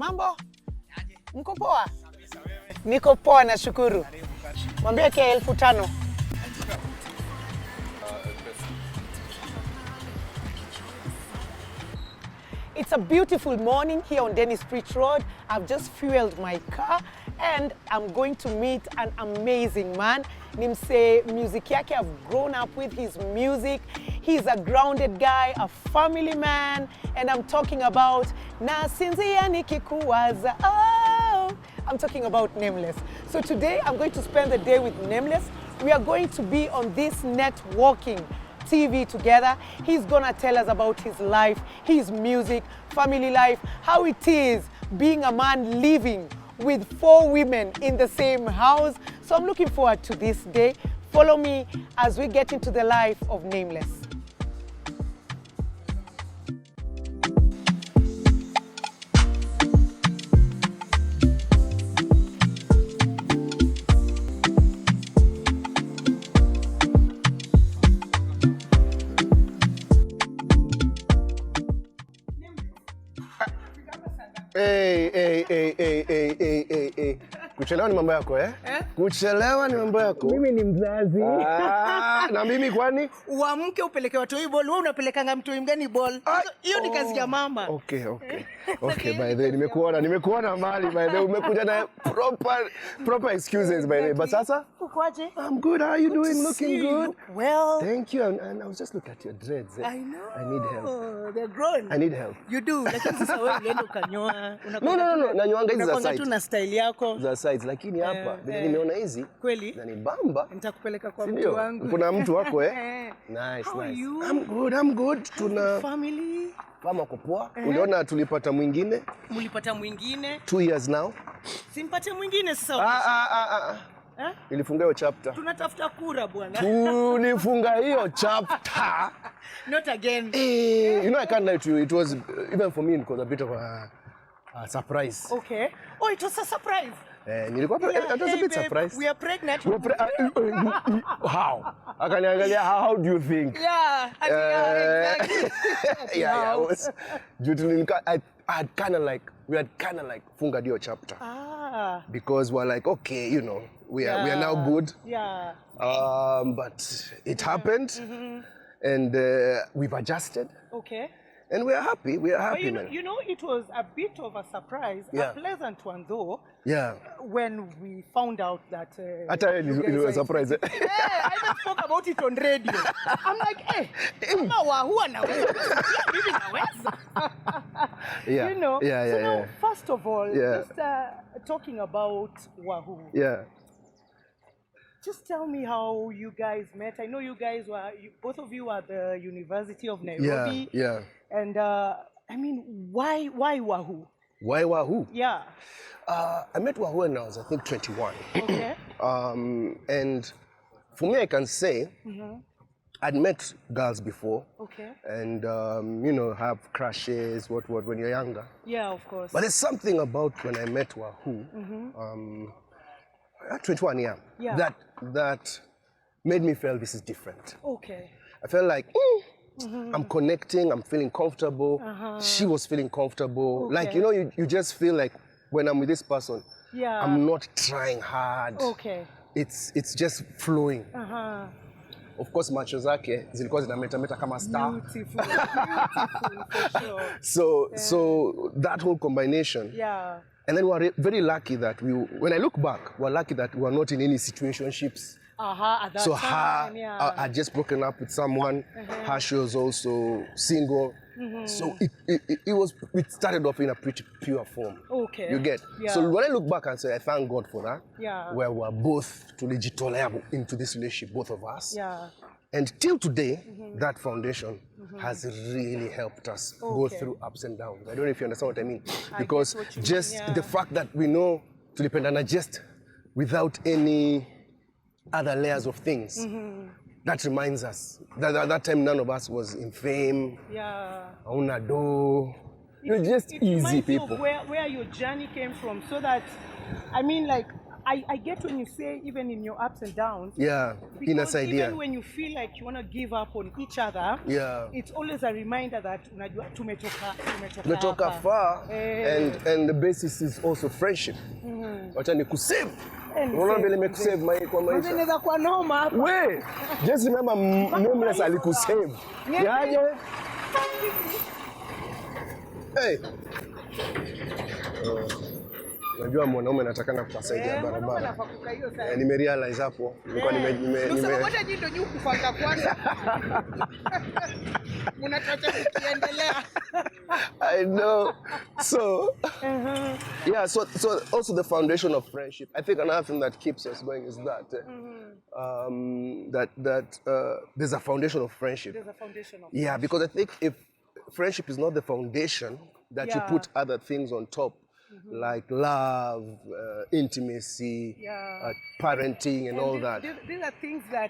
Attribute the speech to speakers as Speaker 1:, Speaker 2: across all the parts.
Speaker 1: Mambo? Mko poa? Niko poa nashukuru. Mwambie kia 1500. It's a beautiful morning here on Dennis Preach Road. I've just fueled my car and I'm going to meet an amazing man. Nimse music yake I've grown up with his music. He's a grounded guy, a family man, and I'm talking about Nasinzia nikikuwaza. Oh, I'm talking about Nameless. So today I'm going to spend the day with Nameless. We are going to be on this networking TV together. He's gonna tell us about his life, his music, family life, how it is being a man living with 4 women in the same house. So I'm looking forward to this day. Follow me as we get into the life of Nameless.
Speaker 2: Hey. Kuchelewa ni mambo yako Kuchelewa ni mambo yako.
Speaker 1: Mimi ni mzazi.
Speaker 2: Na mimi kwani?
Speaker 1: Uamke upeleke watoi ball, wewe unapelekanga mtoi mgani ball? Hiyo ni kazi ya mama.
Speaker 2: Okay. By the way, nimekuona mali by the way, umekuja na proper excuses by the way. But sasa?
Speaker 1: Ukwaje?
Speaker 2: I'm good. How are you doing? Looking good.
Speaker 1: Look well.
Speaker 2: Thank you. And I was just looking at your dreads.
Speaker 1: I know.
Speaker 2: I need help.
Speaker 1: They're grown.
Speaker 2: I need help.
Speaker 1: You do. Lakini sasa wewe ulienda ukanyoa.
Speaker 2: No. Nanyoanga hizi za side.
Speaker 1: Tu na style yako.
Speaker 2: Za sides, lakini hapa nimeona hizi.
Speaker 1: Kweli?
Speaker 2: Na ni bamba.
Speaker 1: Nitakupeleka kwa mtu wangu.
Speaker 2: Kuna mtu wako Nice.
Speaker 1: How are you?
Speaker 2: I'm good. Tuna
Speaker 1: family.
Speaker 2: Kama kupoa. Uliona tulipata mwingine?
Speaker 1: Mulipata mwingine?
Speaker 2: 2 years now.
Speaker 1: Simpate mwingine sasa.
Speaker 2: Nilifunga hiyo chapter.
Speaker 1: Tunatafuta kura bwana.
Speaker 2: Tulifunga hiyo chapter.
Speaker 1: Not again.
Speaker 2: You know, I can't lie to you. It was, even for me, it was a bit of a surprise.
Speaker 1: Okay. Oh, it was a surprise.
Speaker 2: It was a bit surprised.
Speaker 1: We are pregnant.
Speaker 2: How? How do you think?
Speaker 1: Yeah, exactly.
Speaker 2: I was. We had kind of like funga dio chapter. Because we're like, okay, you know, we are now good.
Speaker 1: Yeah.
Speaker 2: But it happened, and we've adjusted.
Speaker 1: Okay.
Speaker 2: And we are happy. Man.
Speaker 1: You know, it was a bit of a surprise, a pleasant one though.
Speaker 2: Yeah.
Speaker 1: When we found out that.
Speaker 2: I tell you, it was a surprise.
Speaker 1: I just spoke about it on radio. I'm like, kama Wahu anaweza, mimi naweza. You know. So now, first of all, just talking about Wahu.
Speaker 2: Yeah.
Speaker 1: Just tell me how you guys met. I know you guys both of you are at the University of Nairobi.
Speaker 2: Yeah. And
Speaker 1: I mean, why Wahu?
Speaker 2: Why Wahu?
Speaker 1: Yeah.
Speaker 2: I met Wahu when I was, I think, 21.
Speaker 1: Okay.
Speaker 2: And for me, I can say I'd met girls before.
Speaker 1: Okay.
Speaker 2: And, you know, have crushes, what, when you're younger.
Speaker 1: Yeah, of course.
Speaker 2: But there's something about when I met Wahu, at 21, that made me feel this is different.
Speaker 1: Okay.
Speaker 2: I felt like, I'm connecting, I'm feeling comfortable. She was feeling comfortable.
Speaker 1: Okay.
Speaker 2: Like, you know, you just feel like when I'm with this person, I'm not trying hard.
Speaker 1: Okay.
Speaker 2: It's just flowing. Of course, macho zake zilikuwa zinametameta kama star.
Speaker 1: Beautiful for sure.
Speaker 2: So that whole combination.
Speaker 1: Yeah.
Speaker 2: And then we're very lucky that when I look back, we're lucky that we're not in any situationships.
Speaker 1: At that
Speaker 2: so
Speaker 1: time,
Speaker 2: I had just broken up with someone. Her, she was also single. So it started off in a pretty pure form.
Speaker 1: Okay.
Speaker 2: You get?
Speaker 1: Yeah.
Speaker 2: So when I look back and say, I thank God for that.
Speaker 1: Yeah.
Speaker 2: Where we're both tulijitolea into this relationship, both of us.
Speaker 1: Yeah.
Speaker 2: And till today, that foundation has really helped us go through ups and downs. I don't know if you understand what I mean. Because the fact that we know tulipendana just without any other layers of things, that reminds us that at that time none of us was in fame.
Speaker 1: Yeah.
Speaker 2: Hauna do. You're just easy people.
Speaker 1: Where your journey came from, so that, I mean, like, I get when you say even in your ups and downs.
Speaker 2: Yeah, inner side,
Speaker 1: even when you feel like you want to give up on each other,
Speaker 2: yeah,
Speaker 1: it's always a reminder that unajua
Speaker 2: tumetoka far, and the basis is also friendship. Wacha ni kusave. Unaona vile nimekusave kwa maisha.
Speaker 1: Unaweza kuwa noma hapa.
Speaker 2: We, just remember Nameless alikusave. Yaje? Hey. Unajua mwanaume anatakana kupasaidia barabara. Nimerealize hapo. Nilikuwa
Speaker 1: ngoja ndio nyu kufanga kwanza. Mnataka kuendelea.
Speaker 2: I know. So, yeah, so also the foundation of friendship. I think another thing that keeps us going is that there's a foundation of friendship.
Speaker 1: There's a foundation of
Speaker 2: friendship. Because I think if friendship is not the foundation that you put other things on top, like love, intimacy, parenting, and all that.
Speaker 1: These are things that,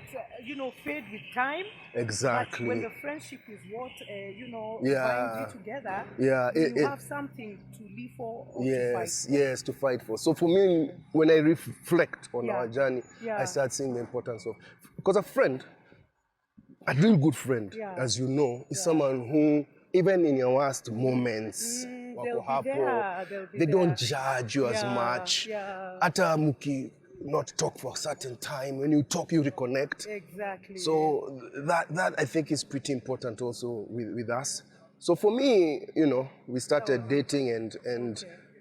Speaker 1: fade with time.
Speaker 2: Exactly.
Speaker 1: But when the friendship is what, binds you together, you have something to live for or to fight for.
Speaker 2: Yes, to fight for. So for me, when I reflect on our journey, I start seeing the importance of, because a friend, a real good friend, as you know, is someone who, even in your worst moments, they don't judge you as much. Ata muki not talk for a certain time. When you talk, you reconnect.
Speaker 1: Exactly.
Speaker 2: So that I think is pretty important also with us. So for me, we started dating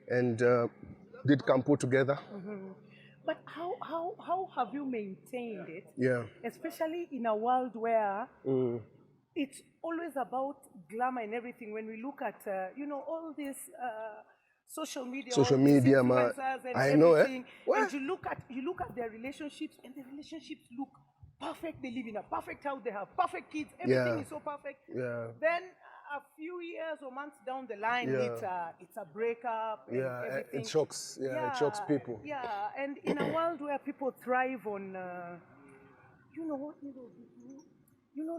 Speaker 2: and did campo together.
Speaker 1: But how have you maintained it?
Speaker 2: Yeah.
Speaker 1: Especially in a world where it's always about glamour and everything. When we look at, all this social media, man.
Speaker 2: I know,
Speaker 1: and you look at their relationships, and the relationships look perfect. They live in a perfect house. They have perfect kids. Everything is so perfect.
Speaker 2: Yeah.
Speaker 1: Then a few years or months down the line, it's a breakup. And
Speaker 2: it shocks. It shocks people.
Speaker 1: Yeah, and in a world where people thrive on,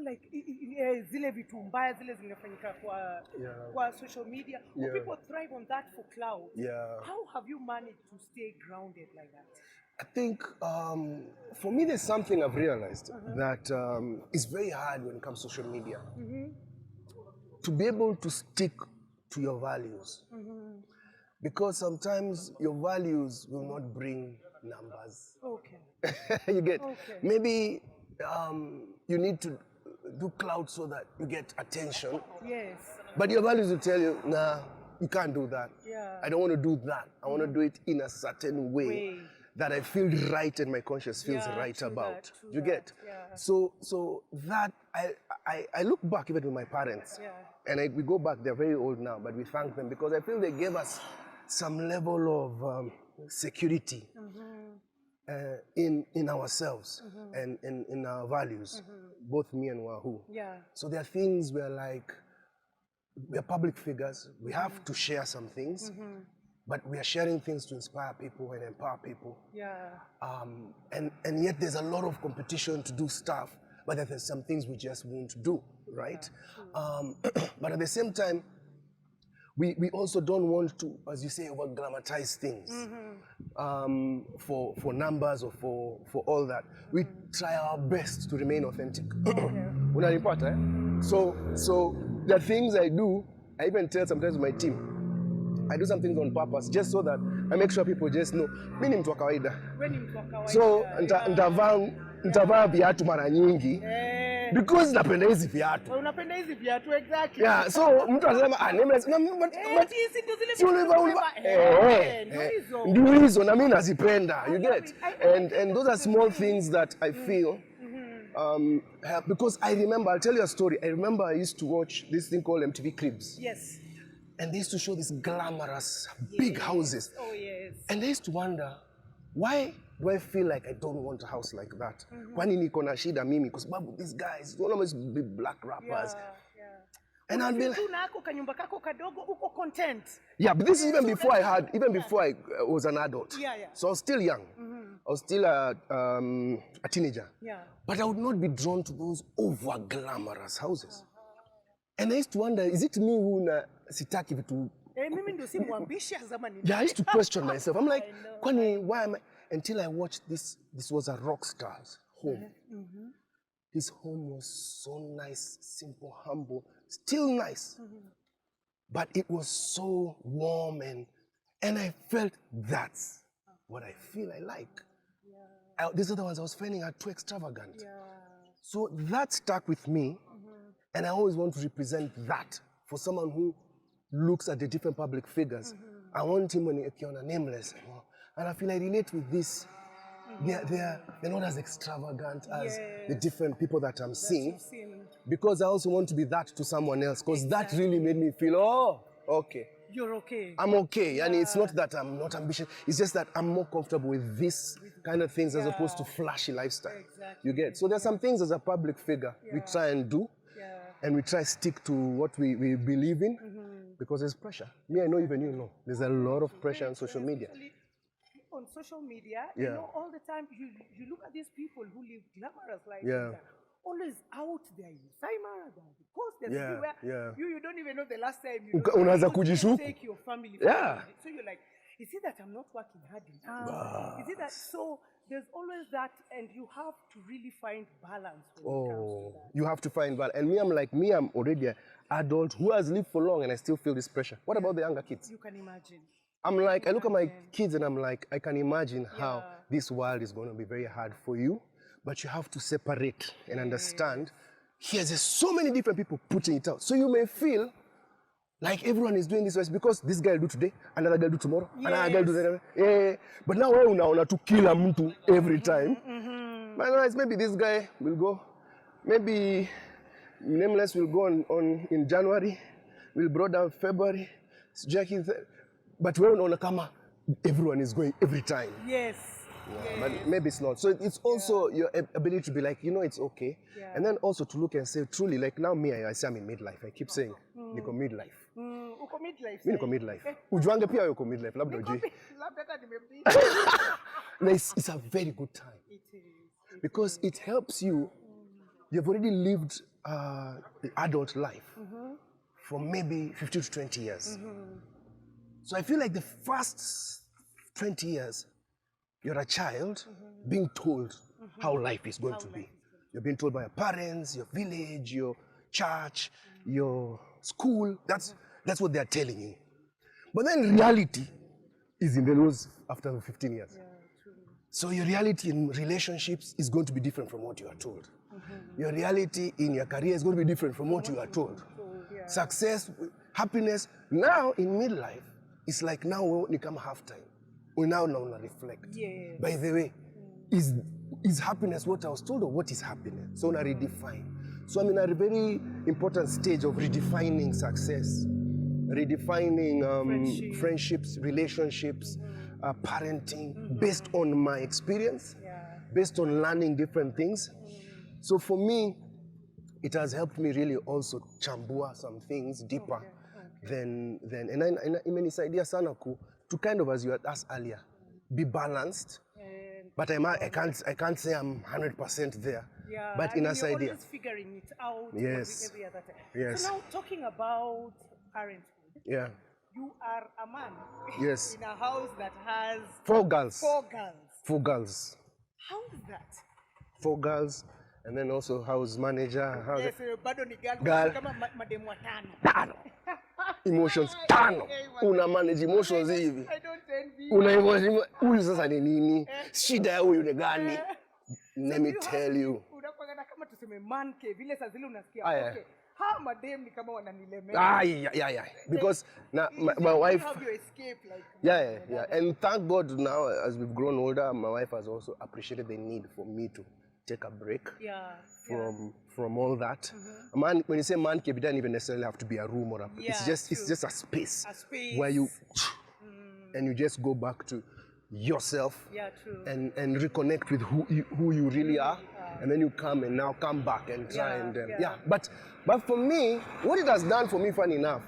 Speaker 1: like zile vitu mbaya zile zinafanyika kwa social media. People thrive on that for clout. How have you managed to stay grounded like that?
Speaker 2: I think for me there's something I've realized that it's very hard when it comes to social media to be able to stick to your values, because sometimes your values will not bring numbers. You get maybe you need to do cloud so that you get attention.
Speaker 1: Yes.
Speaker 2: But your values will tell you, nah, you can't do that. I don't want to do that. I want to do it in a certain way that I feel right and my conscience feels right about. You get? So that I look back even with my parents, and we go back. They're very old now, but we thank them because I feel they gave us some level of security. In ourselves and in our values, both me and Wahu. So there are things where we're public figures, we have to share some things, but we are sharing things to inspire people and empower people. And yet there's a lot of competition to do stuff, but there's some things we just won't do, right? But at the same time, we also don't want to, as you say, over-glamatize things for numbers or for all that. We try our best to remain authentic. Unanipata, eh? So there are things I do, I even tell sometimes my team, I do some things on purpose just so that I make sure people just know, mimi ni mtu wa kawaida. So nitavaa viatu mara nyingi. Because napenda hizi viatu.
Speaker 1: Unapenda hizi viatu, exactly.
Speaker 2: Yeah, so mtu anasema Nameless, ndio hizo na mimi nazipenda, you get? And those are small things that I feel help, because I remember, I'll tell you a story. I remember I used to watch this thing called MTV Cribs.
Speaker 1: Yes.
Speaker 2: And they used to show these glamorous big houses.
Speaker 1: Oh yes.
Speaker 2: And I used to wonder, why do I feel like I don't want a house like that? Kwani niko na shida mimi? Because these guys don't always be black rappers. And I'd be like, yeah, but this is even before I was an adult. So I was still young. I was still a teenager. But I would not be drawn to those over glamorous houses. And I used to wonder, is it me who sitaki vitu? Yeah, I used to question myself. I'm like, why am I? until I watched this. This was a rock star's home. His home was so nice, simple, humble, still nice. But it was so warm and I felt that's what I feel I like. These are the ones I was finding are too extravagant. So that stuck with me, and I always want to represent that for someone who looks at the different public figures. I want him when Jacquey Nameless, and I feel I relate with this. They're not as extravagant as the different people that I'm seeing, because I also want to be that to someone else, because that really made me feel, oh, okay.
Speaker 1: You're okay.
Speaker 2: I'm okay, and it's not that I'm not ambitious, it's just that I'm more comfortable with this kind of things as opposed to flashy lifestyle. You get? So there's some things as a public figure we try and do, and we try to stick to what we believe in, because there's pressure. Me, I know even you know, there's a lot of pressure on social media.
Speaker 1: On social media, you know, all the time, you look at these people who live glamorous lives, always out there, you Simon, post everywhere. You don't even know the last time you take your family. So you're like, is it that I'm not working hard enough? Is it that? So there's always that, and you have to really find balance when it comes to that.
Speaker 2: You have to find balance. And I'm already an adult who has lived for long, and I still feel this pressure. What about the younger kids?
Speaker 1: You can imagine.
Speaker 2: I'm like, I look at my kids and I'm like, I can imagine how this world is going to be very hard for you, but you have to separate and understand. There's so many different people putting it out. So you may feel like everyone is doing this because this guy will do today, another guy will do tomorrow, another guy will do that. But now we're going to kill a muntu every time. But otherwise, maybe this guy will go, maybe Nameless will go on in January, Wilbroda in February, Jacquey. But we're on a camera, everyone is going every time. But maybe it's not. So it's also your ability to be like, you know, it's okay. And then also to look and say, truly, like now me, I say I'm in midlife. I keep saying, niko midlife.
Speaker 1: Uko midlife?
Speaker 2: Me niko midlife. Ujuange pia yuko midlife. Labda uji. It's a very good time.
Speaker 1: It is.
Speaker 2: Because it helps you. You've already lived the adult life for maybe 15 to 20 years. So I feel like the first 20 years, you're a child being told how life is going to be. You're being told by your parents, your village, your church, your school. That's what they're telling you. But then reality is in the nose after 15 years. So your reality in relationships is going to be different from what you are told. Your reality in your career is going to be different from what you are told. Success, happiness. Now in midlife, it's like now we come halftime. We now reflect. By the way, is happiness what I was told or what is happiness? So I redefine. So I'm in a very important stage of redefining success, redefining friendships, relationships, parenting, based on my experience, based on learning different things. So for me, it has helped me really also chambua some things deeper. And this idea sana to kind of, as you had asked earlier, be balanced. But I can't say I'm 100% there. But in this idea,
Speaker 1: always figuring it out.
Speaker 2: Yes.
Speaker 1: Every other time. So now talking about parenthood. You are a man.
Speaker 2: Yes.
Speaker 1: In a house that has
Speaker 2: 4 girls.
Speaker 1: 4 girls.
Speaker 2: 4 girls.
Speaker 1: How is that?
Speaker 2: 4 girls. And then also house manager.
Speaker 1: Yes, bado ni
Speaker 2: girl.
Speaker 1: Kama mademu watano.
Speaker 2: Emotions 5. Una manage emotions hivi.
Speaker 1: I don't envy.
Speaker 2: Una emotions. Huyu sasa ni nini? Shida ya huyu ni gani? Let me tell you.
Speaker 1: Unapanga kama tuseme man cave vile saa zile unasikia. Okay. How madem ni kama wananilemea.
Speaker 2: Yeah. Because now my wife.
Speaker 1: How do you escape like?
Speaker 2: Yeah. And thank God now as we've grown older, my wife has also appreciated the need for me to take a break from all that. Man, when you say man cave, it doesn't even necessarily have to be a room or it's just a space where you and you just go back to yourself and reconnect with who you really are, and then you come back and try But for me, what it has done for me, funny enough,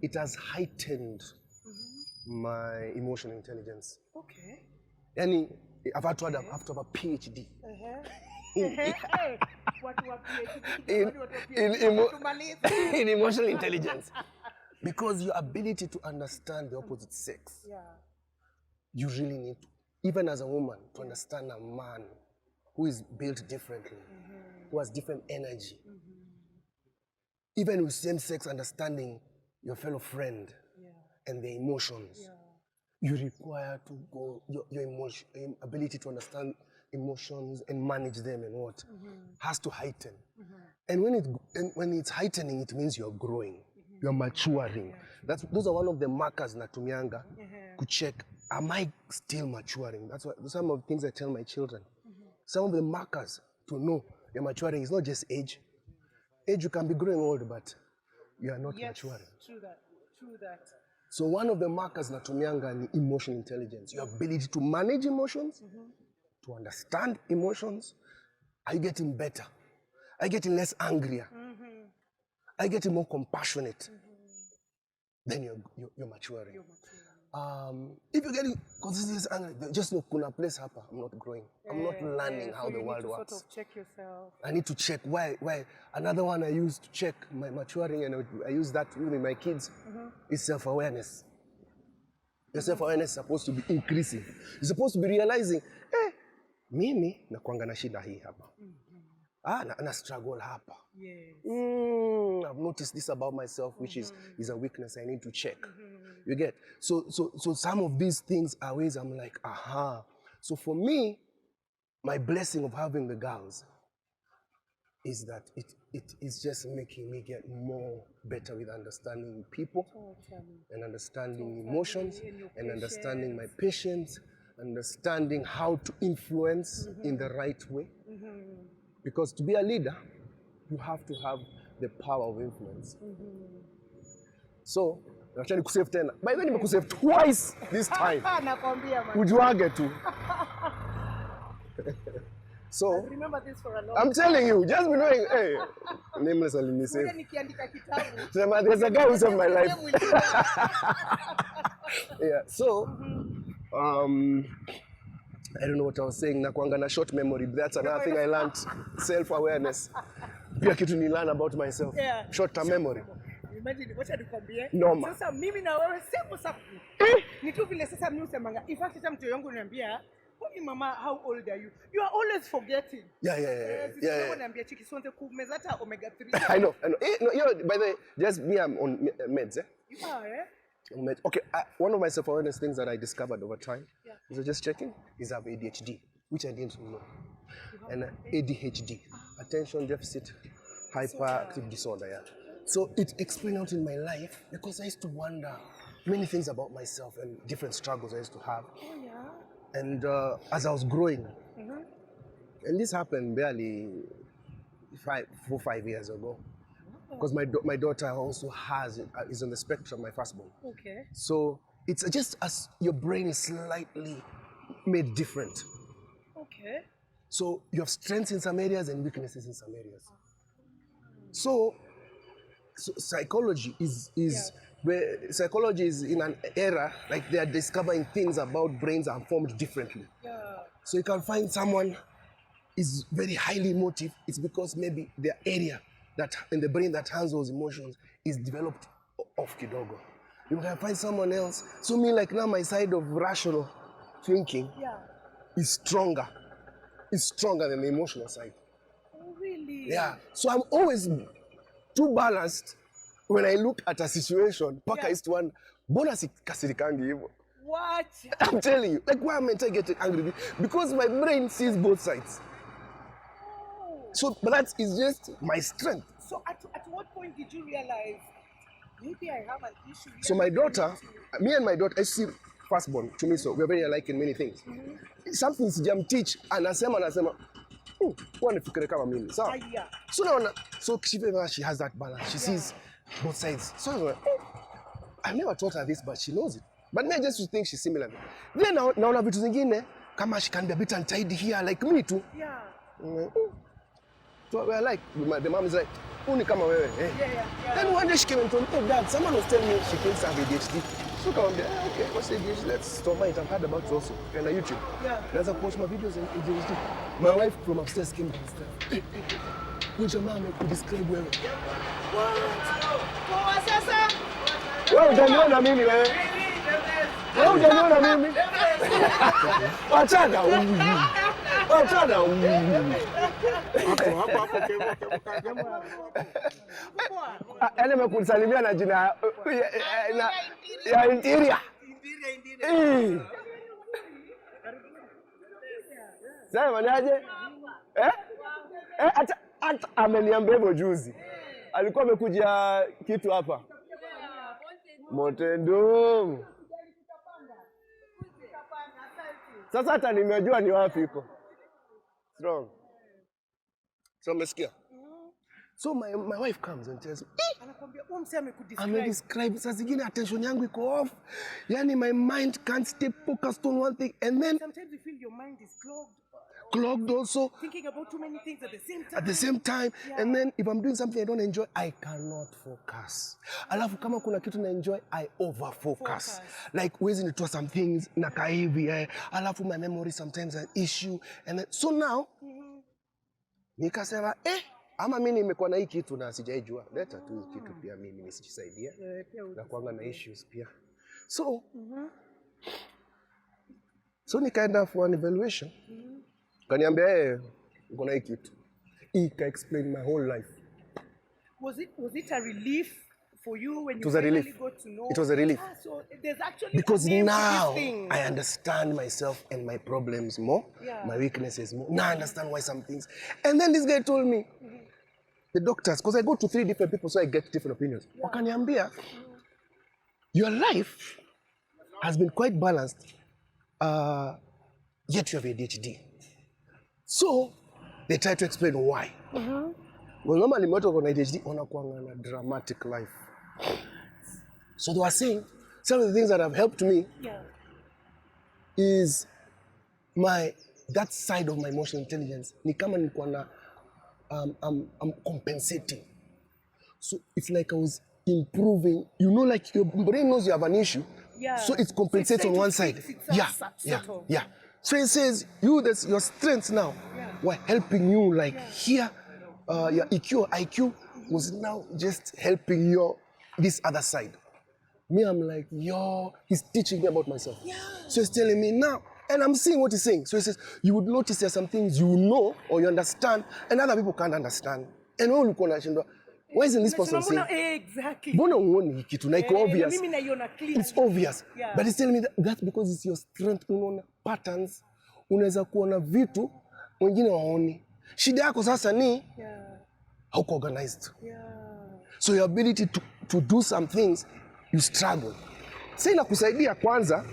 Speaker 2: it has heightened my emotional intelligence.
Speaker 1: Okay.
Speaker 2: And I've had to have a PhD. In emotional intelligence. Because your ability to understand the opposite sex, you really need to even as a woman, to understand a man who is built differently, who has different energy. Even with same-sex, understanding your fellow friend and their emotions. You require to go, your ability to understand emotions and manage them and what has to heighten. And when it's heightening, it means you're growing, you're maturing. Those are one of the markers natumianga to check, am I still maturing? That's what some of the things I tell my children. Some of the markers to know you're maturing is not just age. Age, you can be growing old, but you are not maturing.
Speaker 1: True that.
Speaker 2: So one of the markers natumianga is emotional intelligence. Your ability to manage emotions, to understand emotions. Are you getting better? Are you getting less angrier? Are you getting more compassionate? Then you're maturing. If you're getting consistently angry, just look, kuna place hapa, I'm not growing. I'm not learning how the world works.
Speaker 1: Sort of check yourself.
Speaker 2: I need to check why. Another one I use to check my maturing, and I use that with my kids, is self-awareness. Your self-awareness is supposed to be increasing. You're supposed to be realizing, mimi nakuanga na shida hii hapa. Na struggle hapa. I've noticed this about myself, which is a weakness I need to check. You get? So some of these things are ways I'm like, aha. So for me, my blessing of having the girls is that it is just making me get more better with understanding people and understanding emotions and understanding my patience, understanding how to influence in the right way. Because to be a leader, you have to have the power of influence. So, I'm trying to save 10. By then, I could save twice this time. Ujuage too. So,
Speaker 1: I'll remember this for a long
Speaker 2: I'm telling you, just be knowing, hey, Nameless alini save. There's a guy who saved my life. Yeah, so, I don't know what I was saying. Nakuanga na short memory. That's another thing I learned. Self-awareness. Pia kitu ni learn about myself. Short-term memory.
Speaker 1: Imagine, wacha nikwambie.
Speaker 2: Noma.
Speaker 1: Sasa mimi na wewe same safu. Ni tu vile sasa mimi usemanga. In fact, sasa mtu yangu ananiambia, "Kwani mama, how old are you? You are always forgetting."
Speaker 2: Yeah.
Speaker 1: Ananiambia chiki sonte kumeza hata omega 3.
Speaker 2: I know. By the way, just me, I'm on meds, eh? Okay, one of my self-awareness things that I discovered over time, is just checking, is I have ADHD, which I didn't know. And ADHD, attention deficit hyperactive disorder, So it explained out in my life because I used to wonder many things about myself and different struggles I used to have. And as I was growing, and this happened barely 4 or 5 years ago. Because my daughter also is on the spectrum, my firstborn.
Speaker 1: Okay.
Speaker 2: So it's just as your brain is slightly made different.
Speaker 1: Okay.
Speaker 2: So you have strengths in some areas and weaknesses in some areas. So psychology where psychology is in an era like they are discovering things about brains are formed differently. So you can find someone is very highly emotive. It's because maybe their area that in the brain that handles emotions is developed off kidogo. You can find someone else. So me, like now, my side of rational thinking is stronger. It's stronger than the emotional side.
Speaker 1: Oh, really?
Speaker 2: Yeah. So I'm always too balanced when I look at a situation. Paka is to one bonus kasirikangi hivo.
Speaker 1: What?
Speaker 2: I'm telling you. Like, why am I getting angry? Because my brain sees both sides. So, but that is just my strength.
Speaker 1: So at what point did you realize, maybe I have an issue?
Speaker 2: So my daughter, me and my daughter, I see firstborn to me, so we're very alike in many things. Something sijam teach, anasema, wanifikire kama mimi. So she has that balance. She sees both sides. So I never taught her this, but she knows it. But me, I just think she's similar. Then naona vitu zingine, kama she can be a bit untidy here, like me too. So we're like, the mom is like, uni kama wewe. Then one day she came and told me, oh dad, someone was telling me she thinks I have ADHD. So come on, okay, what's ADHD? Let's storm it. I've heard about it also. And on YouTube. Let's watch my videos on ADHD. My wife from upstairs came downstairs. Which your mom could describe well. Wewe hujaniona mimi wewe. Wewe hujaniona mimi. Wachana. Wachana. Yaani amekusalimia na jina ya interior. Sasa manaje? Hata ameniambia hivyo juzi. Alikuwa amekuja kitu hapa. Motendo. Sasa hata nimejua ni wapi iko. Strong. So umesikia? So my wife comes and tells me,
Speaker 1: anakuambia mse amekudescribe.
Speaker 2: Amedescribe saa zingine attention yangu iko off. Yani my mind can't stay focused on one thing, and then
Speaker 1: sometimes you feel your mind is
Speaker 2: clogged also.
Speaker 1: Thinking about too many things at the same time.
Speaker 2: At the same time, yeah. And then if I'm doing something I don't enjoy, I cannot focus. Alafu kama kuna kitu na enjoy, I over focus. Like wezi nitoa some things nakaa hivi, alafu my memory sometimes an issue, and then, so now nikasema ama mimi nimekuwa na hii kitu na sijaijua. Leta tu hii kitu pia mimi nisijisaidia. Na kuanga na issues pia. So so nikaenda for an evaluation. Kaniambia uko na hii kitu. Ika explain my whole life.
Speaker 1: Was it a relief for you when you
Speaker 2: finally
Speaker 1: got to know?
Speaker 2: It was a relief.
Speaker 1: So there's actually
Speaker 2: because
Speaker 1: a name
Speaker 2: now
Speaker 1: to this thing.
Speaker 2: I understand myself and my problems more, my weaknesses more. Now I understand why some things. And then this guy told me, the doctors, because I go to 3 different people, so I get different opinions. Wakaniambia, your life has been quite balanced, yet you have ADHD. So they try to explain why. Well, normally watu wako na ADHD wanakuwa na dramatic life. So they were saying some of the things that have helped me is that side of my emotional intelligence. Ni kama nilikuwa na I'm compensating. So it's like I was improving. You know, like your brain knows you have an issue. Yeah. So it compensates on one side. Yeah. So it says your strengths now were helping you like here. Your EQ, IQ was now just helping this other side. Me, I'm like, he's teaching me about myself. Yeah. So he's telling me now, and I'm seeing what he's saying. So he says, you would notice there's some things you know or you understand, and other people can't understand. And when you understand, why isn't this person saying?
Speaker 1: Exactly.
Speaker 2: It's obvious. It's obvious. Yeah. But he's telling me that's because it's your strength. Unaona patterns, unaweza kuona vitu wengine waoni. Shida yako sasa ni hauko organized. So your ability to do some things, you struggle. Sasa inakusaidia kwanza,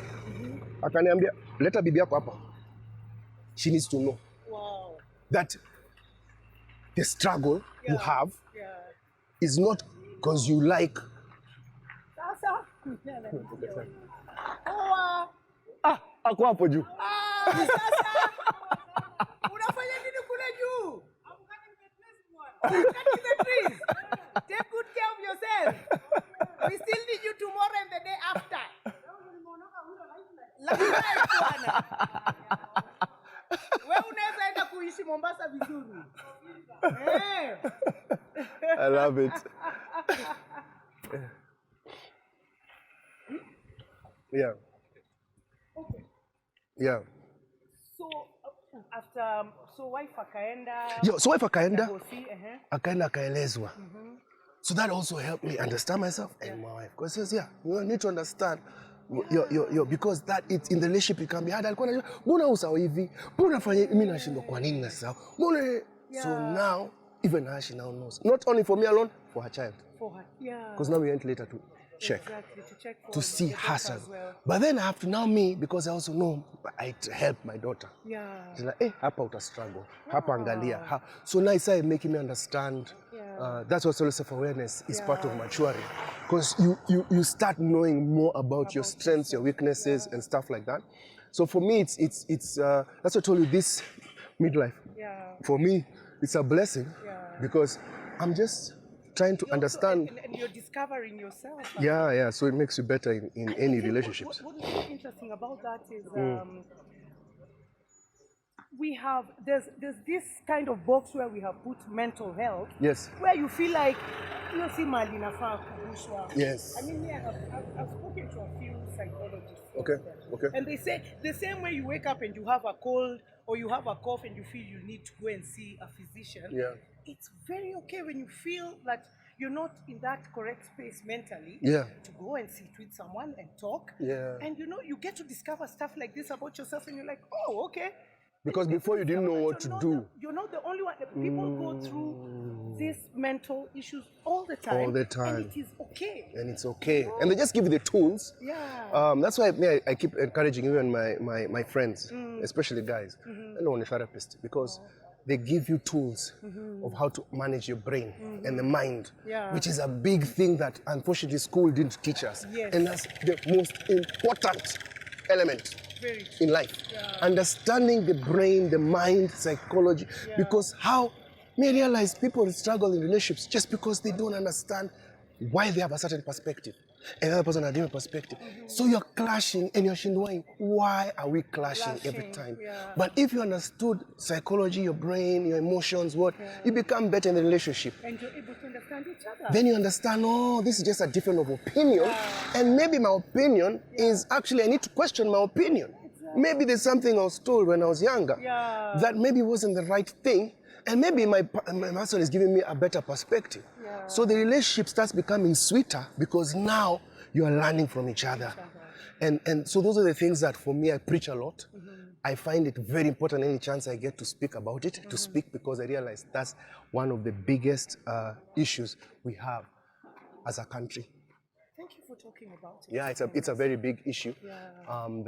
Speaker 2: akaniambia leta bibi yako hapa. She needs to know that the struggle you have is not because you like. Ako hapo juu.
Speaker 1: Unafanya nini kule juu? I'm cutting the trees. Take good care of yourself. We still need you tomorrow and the day after. Wewe unaweza enda kuishi Mombasa vizuri.
Speaker 2: I love it. Yeah. Okay. Yeah. So wife akaenda. Akaenda akaelezwa. So that also helped me understand myself and my wife. Because it says, you need to understand because that it's in the relationship it can be hard. Alikuwa anajua, mbona usao hivi? Mbona fanya mimi nashindwa kwa nini nasahau? Mbona so now even her she now knows. Not only for me alone, for her child. Because now we went later to check. Exactly, to check for to see her son. Well. But then I have to now because I also know I help my daughter. She's like, hapa uta struggle. Hapa angalia. So now I started making me understand. That's what self-awareness is part of maturing. Because you start knowing more about your strengths, your weaknesses, and stuff like that. So for me, it's that's what I told you, this midlife. For me, it's a blessing because I'm just trying to understand.
Speaker 1: And you're discovering yourself.
Speaker 2: Yeah. So it makes you better in any relationships.
Speaker 1: What is so interesting about that is there's this kind of box where we have put mental health.
Speaker 2: Yes.
Speaker 1: Where you feel like hiyo si mali inafaa kugushwa.
Speaker 2: Yes.
Speaker 1: I mean, yeah, I've spoken to a few psychologists.
Speaker 2: Okay. Okay.
Speaker 1: And they say the same way you wake up and you have a cold or you have a cough and you feel you need to go and see a physician.
Speaker 2: Yeah.
Speaker 1: It's very okay when you feel that you're not in that correct space mentally.
Speaker 2: Yeah.
Speaker 1: To go and sit with someone and talk.
Speaker 2: Yeah.
Speaker 1: And you get to discover stuff like this about yourself, and you're like, oh, okay.
Speaker 2: Because before you didn't know what to do.
Speaker 1: You're not the only one. People go through these mental issues all the time.
Speaker 2: All the time.
Speaker 1: And it is okay.
Speaker 2: And it's okay. And they just give you the tools.
Speaker 1: Yeah.
Speaker 2: That's why I keep encouraging even my friends, especially guys. I don't want a therapist because they give you tools of how to manage your brain and the mind, which is a big thing that unfortunately school didn't teach us.
Speaker 1: Yes.
Speaker 2: And that's the most important element in life.
Speaker 1: Yeah.
Speaker 2: Understanding the brain, the mind, psychology, because how may realize people struggle in relationships just because they don't understand why they have a certain perspective and the other person has a different perspective. So you're clashing and you're wondering, why are we clashing every time?
Speaker 1: Yeah.
Speaker 2: But if you understood psychology, your brain, your emotions, you become better in the relationship.
Speaker 1: And you're able to understand each other.
Speaker 2: Then you understand, oh, this is just a difference of opinion. And maybe my opinion is actually, I need to question my opinion. Exactly. Maybe there's something I was told when I was younger that maybe wasn't the right thing. And maybe my husband is giving me a better perspective. Yeah. So the relationship starts becoming sweeter because now you are learning from each other. And so those are the things that for me I preach a lot. I find it very important any chance I get to speak about it, to speak because I realize that's one of the biggest issues we have as a country.
Speaker 1: Thank you for talking about it.
Speaker 2: Yeah, it's a very big issue. And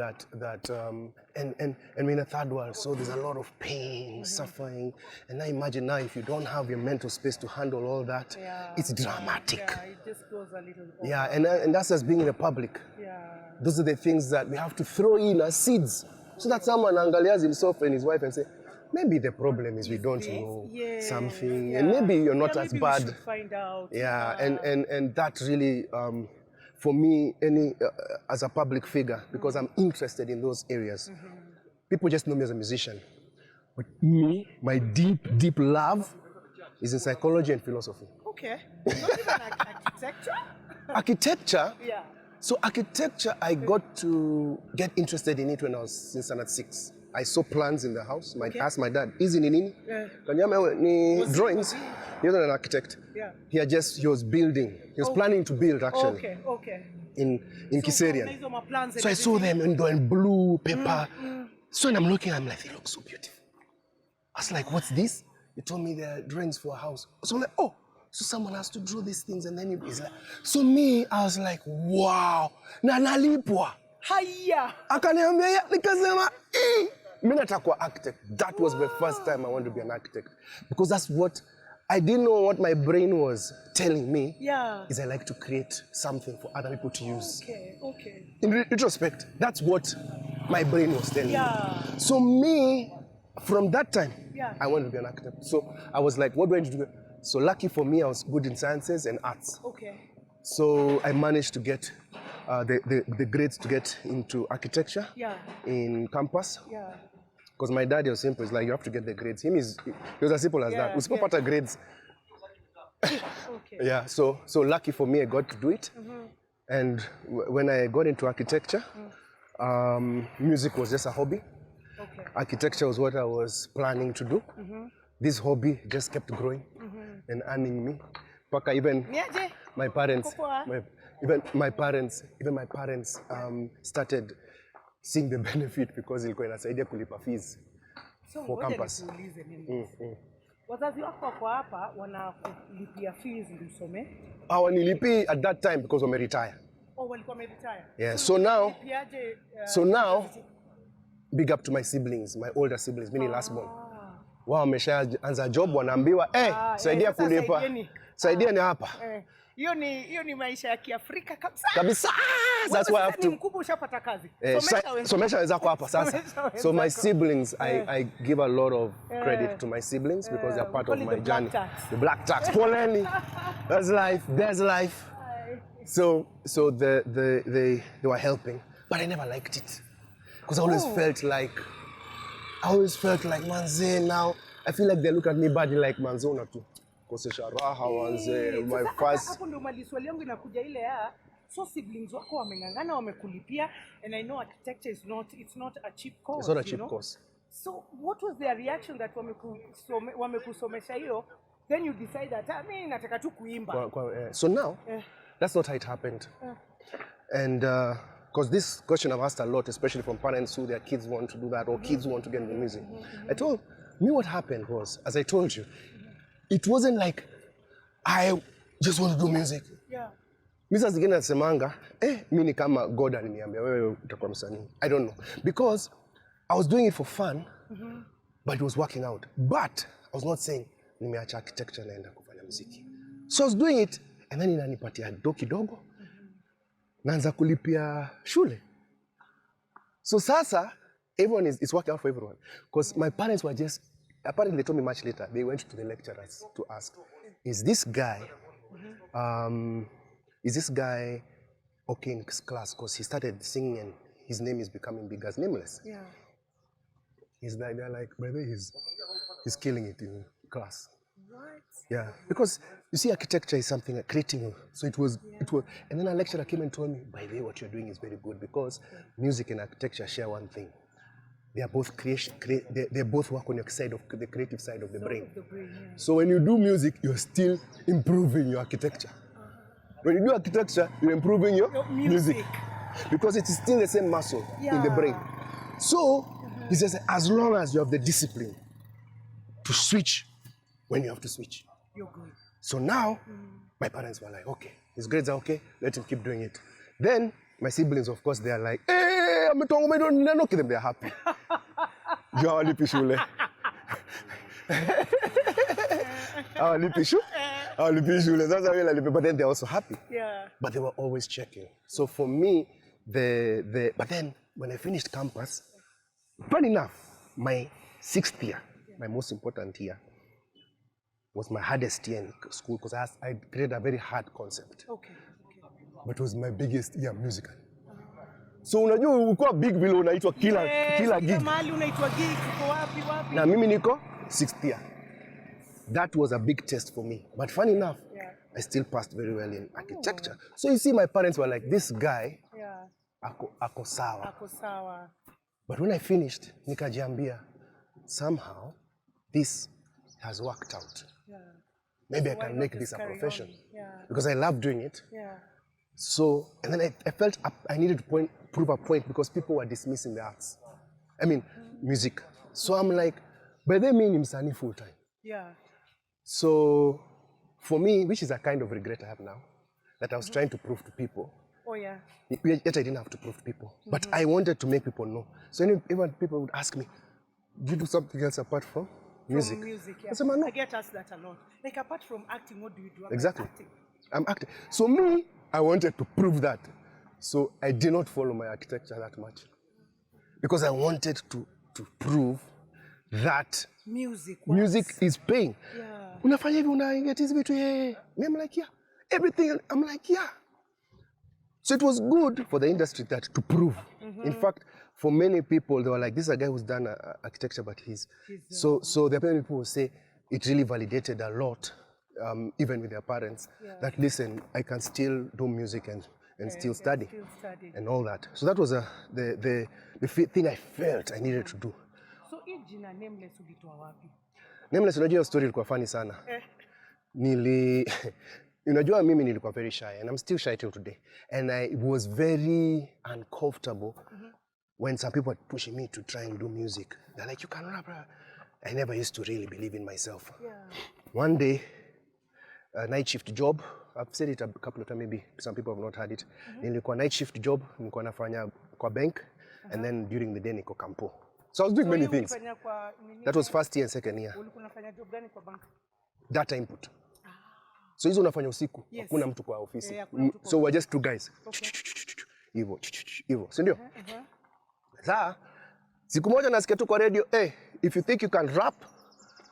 Speaker 2: we're in a third world, so there's a lot of pain, suffering. And I imagine now if you don't have your mental space to handle all that, it's dramatic.
Speaker 1: Yeah, it just goes a little over.
Speaker 2: Yeah, and that's us being in the public.
Speaker 1: Yeah.
Speaker 2: Those are the things that we have to throw in as seeds, so that someone angalias himself and his wife and say, maybe the problem is we don't know something, and maybe you're not as
Speaker 1: maybe
Speaker 2: bad.
Speaker 1: We should find out.
Speaker 2: And that really, for me, as a public figure, because I'm interested in those areas. People just know me as a musician, but me, my deep love is in psychology and philosophy.
Speaker 1: Okay, not even architecture.
Speaker 2: Architecture.
Speaker 1: Yeah.
Speaker 2: So architecture, I got to get interested in it when I was in standard 6. I saw plans in the house. I asked my dad, is he nini? Ni drawings. He wasn't an architect.
Speaker 1: Yeah.
Speaker 2: He was building. He was planning to build actually.
Speaker 1: Okay.
Speaker 2: In Kiserian. So I saw them in blue paper. So when I'm looking, I'm like, they look so beautiful. I was like, what's this? He told me they're drawings for a house. So I'm like, oh, so someone has to draw these things and then he's like, so me, I was like, wow, na nalipwa.
Speaker 1: Haya.
Speaker 2: Akaniambia nikasema, mimi nataka architect. That was my first time I wanted to be an architect because that's what I didn't know what my brain was telling me. Yeah. Is I like to create something for other people to use.
Speaker 1: Okay.
Speaker 2: In retrospect, that's what my brain was telling me. So me, from that time, I wanted to be an architect. So I was like, what do I need to do? So lucky for me, I was good in sciences and arts. Okay. So I managed to get the grades to get into architecture in campus. Yeah. Because my dad was simple. It's like, you have to get the grades. He was as simple as that. We spoke about grades. Yeah, so lucky for me, I got to do it. And when I got into architecture, music was just a hobby. Architecture was what I was planning to do. This hobby just kept growing and earning me. Paka even my parents, started seeing the benefit because ilikuwa inasaidia kulipa fees for campus.
Speaker 1: Wazazi wako wako hapa wanakulipia fees ndio usome?
Speaker 2: Hawanilipi at that time because wame retire.
Speaker 1: Oh, walikuwa wame retire.
Speaker 2: Yeah, so now big up to my siblings, my older siblings, mimi last born. Wao wameshaanza job wanaambiwa, saidia kulipa. Saidia ni hapa.
Speaker 1: Hiyo ni maisha ya Kiafrika kabisa.
Speaker 2: Kabisa. That's why I have to.
Speaker 1: Mkubwa ushapata kazi.
Speaker 2: Somesha wenzako hapa sasa. So my siblings, I give a lot of credit to my siblings because they're part of my journey. The black tax. Poleni. That's life. There's life. So they were helping, but I never liked it because I always felt like manze now. I feel like they look at me badly like manzona too. kosesha raha wanze my first.
Speaker 1: Hapo ndio swali yangu inakuja ile ya so siblings wako wamengangana wamekulipia, and I know architecture is not a cheap course.
Speaker 2: It's not a cheap course.
Speaker 1: So what was their reaction that wamekusomesha hiyo, then you decide that mimi nataka tu kuimba?
Speaker 2: So now that's not how it happened. And because this question I've asked a lot, especially from parents who their kids want to do that or kids want to get into music. I told me what happened was, as I told you, it wasn't like I just want to do music.
Speaker 1: Yeah.
Speaker 2: Misa zingine nasemanga, mimi ni kama God aliniambia wewe utakuwa msanii. I don't know. Because I was doing it for fun, but it was working out. But I was not saying nimeacha architecture naenda kufanya muziki. So I was doing it, and then inanipatia kidogo. Naanza kulipia shule. So sasa, everyone is working out for everyone. Because my parents were just, apparently they told me much later, they went to the lecturers to ask, is this guy okay in class? Because he started singing and his name is becoming big as Nameless.
Speaker 1: Yeah.
Speaker 2: They're like, brother, he's killing it in class.
Speaker 1: Right.
Speaker 2: Yeah, because you see, architecture is something like creating. So it was, and then a lecturer came and told me, by the way, what you're doing is very good because music and architecture share one thing. They are both they both work on your side of the creative side of the brain. So when you do music, you're still improving your architecture. When you do architecture, you're improving your music. Because it is still the same muscle in the brain. So he says, as long as you have the discipline to switch when you have to switch,
Speaker 1: you're good.
Speaker 2: So now, my parents were like, okay, his grades are okay, let him keep doing it. Then, my siblings, of course, they are like, hey, I'm not them, they're happy. You're lipi shule. But then they're also happy.
Speaker 1: Yeah.
Speaker 2: But they were always checking. So for me, but then when I finished campus, funny enough, my 6th year, my most important year, was my hardest year in school because I created a very hard concept.
Speaker 1: Okay.
Speaker 2: But it was my biggest year musically. So unajua uko big vile unaitwa kila gig.
Speaker 1: Mahali unaitwa gig uko wapi?
Speaker 2: Na mimi niko 6th year. That was a big test for me. But funny enough, I still passed very well in architecture. So you see, my parents were like, this guy, ako sawa. But when I finished, nikajiambia, somehow, this has worked out. Yeah. Maybe I can make this a profession. Because I love doing it.
Speaker 1: Yeah.
Speaker 2: So, and then I felt I needed to prove a point because people were dismissing the arts. I mean, music. So I'm like, but they mean msanii full time.
Speaker 1: Yeah.
Speaker 2: So, for me, which is a kind of regret I have now, that I was trying to prove to people.
Speaker 1: Oh, yeah.
Speaker 2: Yet I didn't have to prove to people. But I wanted to make people know. So even people would ask me, do you do something else apart from music?
Speaker 1: From music, yeah.
Speaker 2: I said, no.
Speaker 1: I get asked that a lot. Like, apart from acting, what do you do?
Speaker 2: Exactly. I'm acting. So me, I wanted to prove that. So I did not follow my architecture that much. Because I wanted to prove that music is paying.
Speaker 1: Yeah.
Speaker 2: Unafanya hivi unaingia hizi vitu I'm like, yeah. Everything, I'm like, yeah. So it was good for the industry to prove. In fact, for many people, they were like, this is a guy who's done architecture, but so there are many people who say it really validated a lot, even with their parents, that listen, I can still do music and still study and all that. So that was the thing I felt I needed to do.
Speaker 1: So hii jina Nameless ulitoa wapi?
Speaker 2: Nameless, unajua story ilikuwa funny sana. Unajua mimi nilikuwa very shy and I'm still shy till today. And I was very uncomfortable when some people were pushing me to try and do music. They're like, you can rap. I never used to really believe in myself. Yeah. One day, a night shift job, I've said it a couple of times, maybe some people have not heard it. Nilikuwa night shift job, nilikuwa nafanya kwa bank, and then during the day niko kampo. So I was doing many things. That was first year and second year.
Speaker 1: Ulikuwa unafanya job gani kwa bank?
Speaker 2: Data input. So hizo unafanya usiku, hakuna mtu kwa ofisi. So we're just two guys. Hivyo. Si ndio? Sasa siku moja nasikia tu kwa radio, if you think you can rap,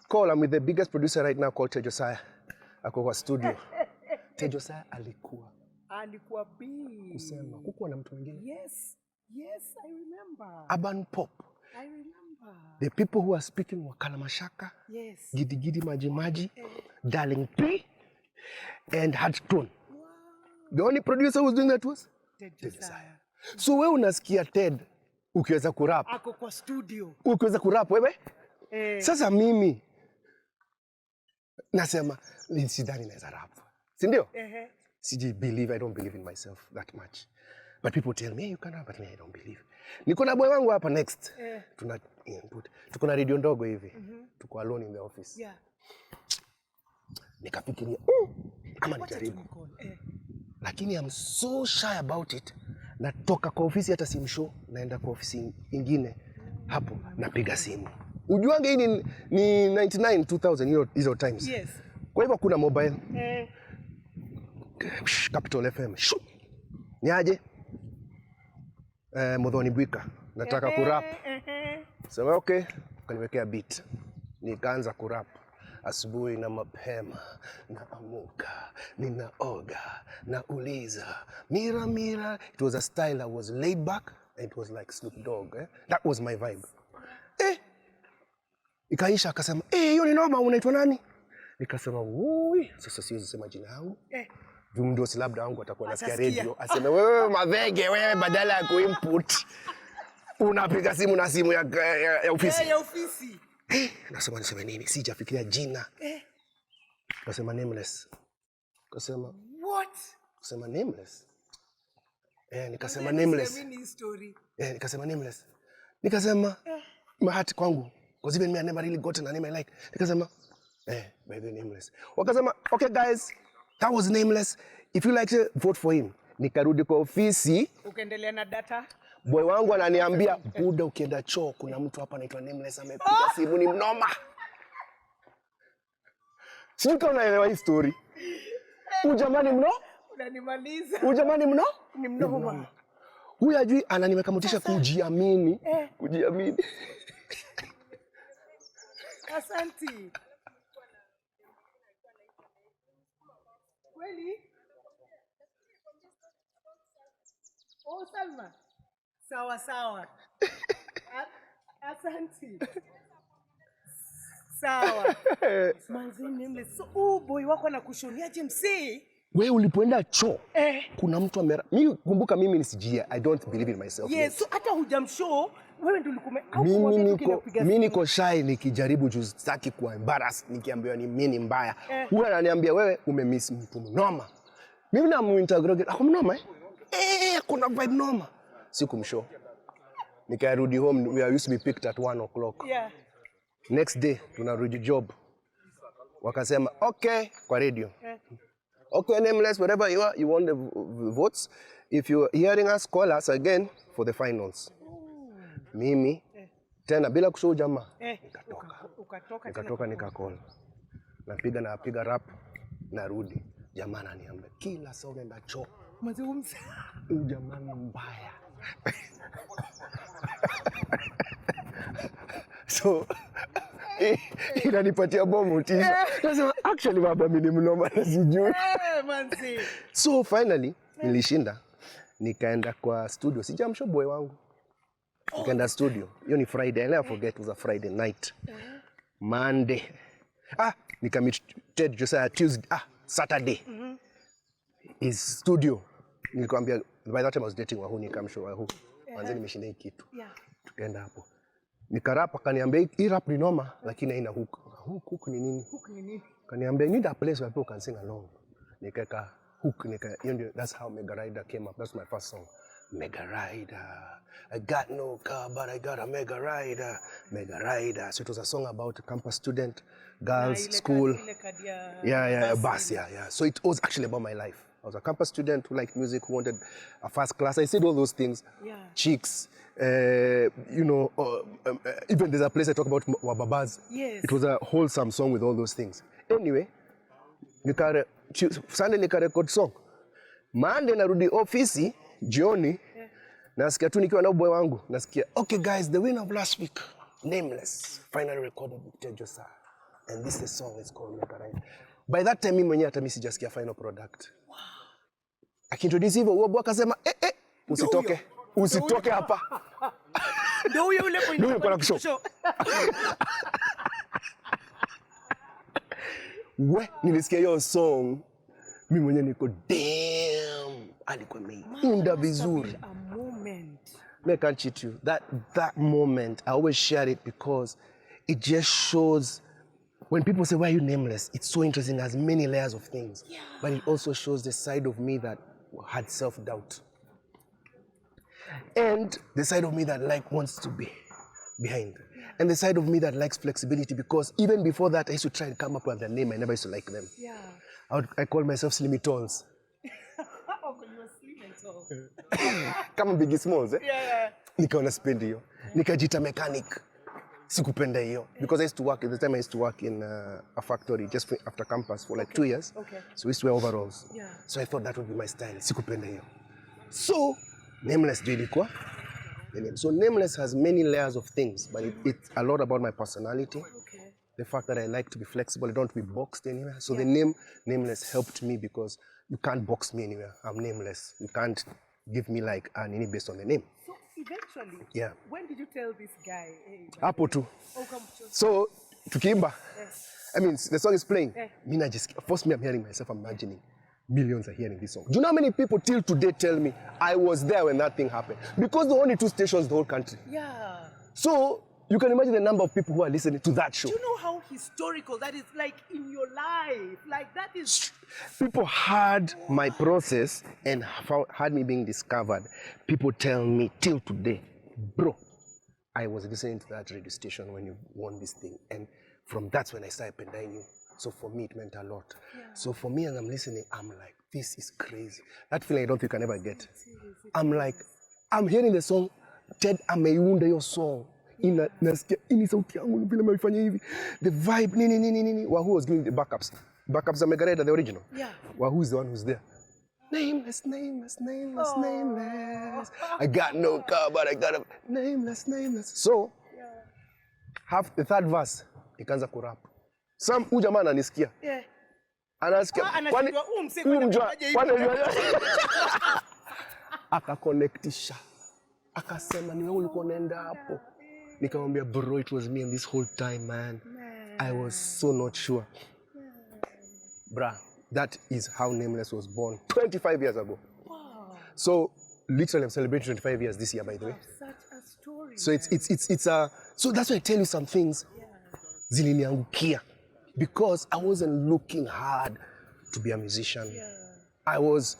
Speaker 2: call. I'm with the biggest producer right now called Tejosaya. Ako kwa studio. Tejosaya alikuwa big. Kusema kukuwa na mtu mwingine.
Speaker 1: Yes, I remember.
Speaker 2: Urban pop.
Speaker 1: I remember.
Speaker 2: The people who are speaking were Kalamashaka.
Speaker 1: Yes.
Speaker 2: Gidi Maji. Darling P, and Hardstone. Wow. The only producer who was doing that was Ted Josiah. So wewe unasikia Ted ukiweza kurap.
Speaker 1: Ako kwa studio.
Speaker 2: Ukiweza kurap wewe? Sasa mimi nasema sidhani naweza rap. Si ndio? I don't believe in myself that much. But people tell me, hey, you can rap, but me, I don't believe. Niko na boy wangu hapa next. Tuna input. Tuko na radio ndogo hivi. Tuko alone in the office. Yeah. Nikafikiria, ama nijaribu. Lakini I'm so shy about it. Natoka kwa ofisi hata simu show, naenda kwa ofisi ingine. Hapo napiga simu. Ujuange hii ni 99 2000 hizo times. Yes. Kwa hivyo kuna mobile. Capital FM. Niaje? Modhoni Bwika. Nataka kurap. Sema okay, kaniwekea beat. Nikaanza kurap. Asubuhi na mapema, naamuka, ninaoga, nauliza, mira mira. It was a style that was laid back. It was like Snoop Dogg. That was my vibe. Ikaisha akasema, hiyo ni noma, unaitwa nani? Nikasema, "Ui, sasa siwezi sema jina yangu." Ndio si labda wangu atakuwa nasikia radio. Aseme, "Wewe madhege, wewe badala ya kuinput unapiga simu na simu ya ofisi."
Speaker 1: Ya ofisi.
Speaker 2: Nasema niseme nini? Sijafikiria jina. Nasema Nameless. Kasema,
Speaker 1: "What?"
Speaker 2: Kasema Nameless. Nikasema Nameless. Nikasema Nameless. Nikasema mahati kwangu. Because even me, I never really gotten a name I like. Nikasema, by the Nameless. Wakasema, okay guys, that was Nameless. If you like it, vote for him. Nikarudi kwa ofisi.
Speaker 1: Ukaendelea na data.
Speaker 2: Boy wangu ananiambia, buda ukienda choo, kuna mtu hapa anaitwa Nameless amepiga simu ni mnoma. Sijui kama unaelewa hii story. Ujamani mno?
Speaker 1: Unanimaliza.
Speaker 2: Ujamani mno?
Speaker 1: Ni mnoma.
Speaker 2: Huyu ajui ananiweka motisha kujiamini. Kujiamini.
Speaker 1: Asante. Kweli? Oh, Salma. Sawa sawa. Asante. Sawa. Manzi Nameless. So, boy wako anakushoniaje msee?
Speaker 2: Wewe ulipoenda choo, kuna mtu mimi kumbuka mimi nisijia. I don't believe in myself.
Speaker 1: Yes, so hata hujamshow, wewe ndio ulikuwa
Speaker 2: mimi niko shy nikijaribu juu sitaki kuwa embarrass nikiambiwa ni mimi mbaya. Huyu ananiambia wewe umemiss mtu mnoma. Mimi na muintegrate akomnoma kuna vibe noma. Sikumshow. Nikarudi home, we used to be picked at 1 o'clock.
Speaker 1: Yeah.
Speaker 2: Next day tunarudi job. Wakasema okay kwa radio. Okay, Nameless, wherever you are, you want the votes. If you're hearing us, call us again for the finals. Mimi, tena bila kushow jamaa, nikatoka nikacall. Napiga rap, narudi. Jamaa ananiambia, kila song enda choo.
Speaker 1: Mazungumza.
Speaker 2: Jamaa ni mbaya. So, inanipatia bomu tisha. Nasema actually baba mimi ni mnoma na sijui.
Speaker 1: Manzi.
Speaker 2: So finally nilishinda. Nikaenda kwa studio. Sijamshow boy wangu. Nikaenda studio. Hiyo ni Friday. I never forget, it was a Friday night. Monday. Nikamit Ted Josiah Tuesday. Saturday. His studio. Nilikwambia by that time I was dating Wahu, nikamshow Wahu. Manzi nimeshinda hii kitu. Tukaenda hapo. Nikarapa kaniambia hii rap ni noma lakini haina hook. Hook ni nini?
Speaker 1: Hook ni nini?
Speaker 2: Kaniambia you need a place where people can sing along. Nikaweka hook that's how Mega Rider came up. That's my first song. Mega Rider. I got no car but I got a Mega Rider. Mega Rider. So it was a song about a campus student, girls, school. Bus. So it was actually about my life. I was a campus student who liked music, who wanted a first class. I said all those things. Chicks. Even there's a place I talk about Wababas.
Speaker 1: Yes.
Speaker 2: It was a wholesome song with all those things. Anyway, Sunday nikarecord song. Monday narudi ofisi, jioni, nasikia tu nikiwa na boy wangu, nasikia, okay guys, the winner of last week, Nameless, finally recorded with Ted Josiah. And this the song is called Mega Rider. By that time, mimi mwenyewe hata mimi sijasikia final product. Wow. Akintroduce hivyo, huo boy akasema, usitoke hapa.
Speaker 1: Ndio huyo ule
Speaker 2: kwa kushow. nilisikia hiyo song, mimi mwenyewe niko damn, alikuwa ameunda vizuri. I can't cheat you. That moment, I always share it because it just shows, when people say, why are you nameless? It's so interesting, it has many layers of things. Yeah. But it also shows the side of me that had self-doubt. And the side of me that wants to be behind. And the side of me that likes flexibility, because even before that, I used to try and come up with a name. I never used to like them. Yeah. I call myself Slimmy Tons.
Speaker 1: Oh, you were slim and tall.
Speaker 2: Kama Biggie Smalls, eh?
Speaker 1: Yeah.
Speaker 2: Nikaona spend hiyo. Nikajita mechanic. Sikupenda hiyo. Because at the time I used to work in a factory just after campus for like 2 years. Okay. So we used to wear overalls. Yeah. So I thought that would be my style. Sikupenda hiyo. So, Nameless ilikuwa. So Nameless has many layers of things, but it's a lot about my personality. Okay. The fact that I like to be flexible, I don't want to be boxed anywhere. So the name Nameless helped me because you can't box me anywhere. I'm nameless. You can't give me like an any based on the name.
Speaker 1: So eventually, when did you tell this guy? Hey,
Speaker 2: Hapo tu. So tukimba. Yes. I mean, the song is playing. First I'm hearing myself, I'm imagining. Millions are hearing this song. Do you know how many people till today tell me I was there when that thing happened? Because there are only 2 stations in the whole country. Yeah. So you can imagine the number of people who are listening to that show.
Speaker 1: Do you know how historical that is, like, in your life? Like, that is...
Speaker 2: People heard my process and had me being discovered. People tell me till today, bro, I was listening to that radio station when you won this thing. And from that's when I started pendying you. So for me, it meant a lot. Yeah. So for me, as I'm listening, I'm like, this is crazy. That feeling I don't think I can ever get. I'm like, I'm hearing the song, Ted ameunda your song. Ini sauti yangu vile mlifanya hivi. The vibe, nini. Wahu was giving the backups. Backups are Megareda, the original. Yeah. Wahu is the one who's there. Nameless. I got no car, but I got a nameless. So, half the third verse, ikaanza kurap. Some ujamaa ananisikia. Yeah. Anasikia. Kwani akaconnectisha. Akasema ni wewe ulikuwa unaenda hapo. Nikamwambia bro, it was me and this whole time, man. I was so not sure. Bruh, that is how Nameless was born 25 years ago. Wow. So literally I'm celebrating 25 years this year, by the way.
Speaker 1: Such a story.
Speaker 2: So it's a, so that's why I tell you some things. Ziliniangukia. Because I wasn't looking hard to be a musician. Yeah. I was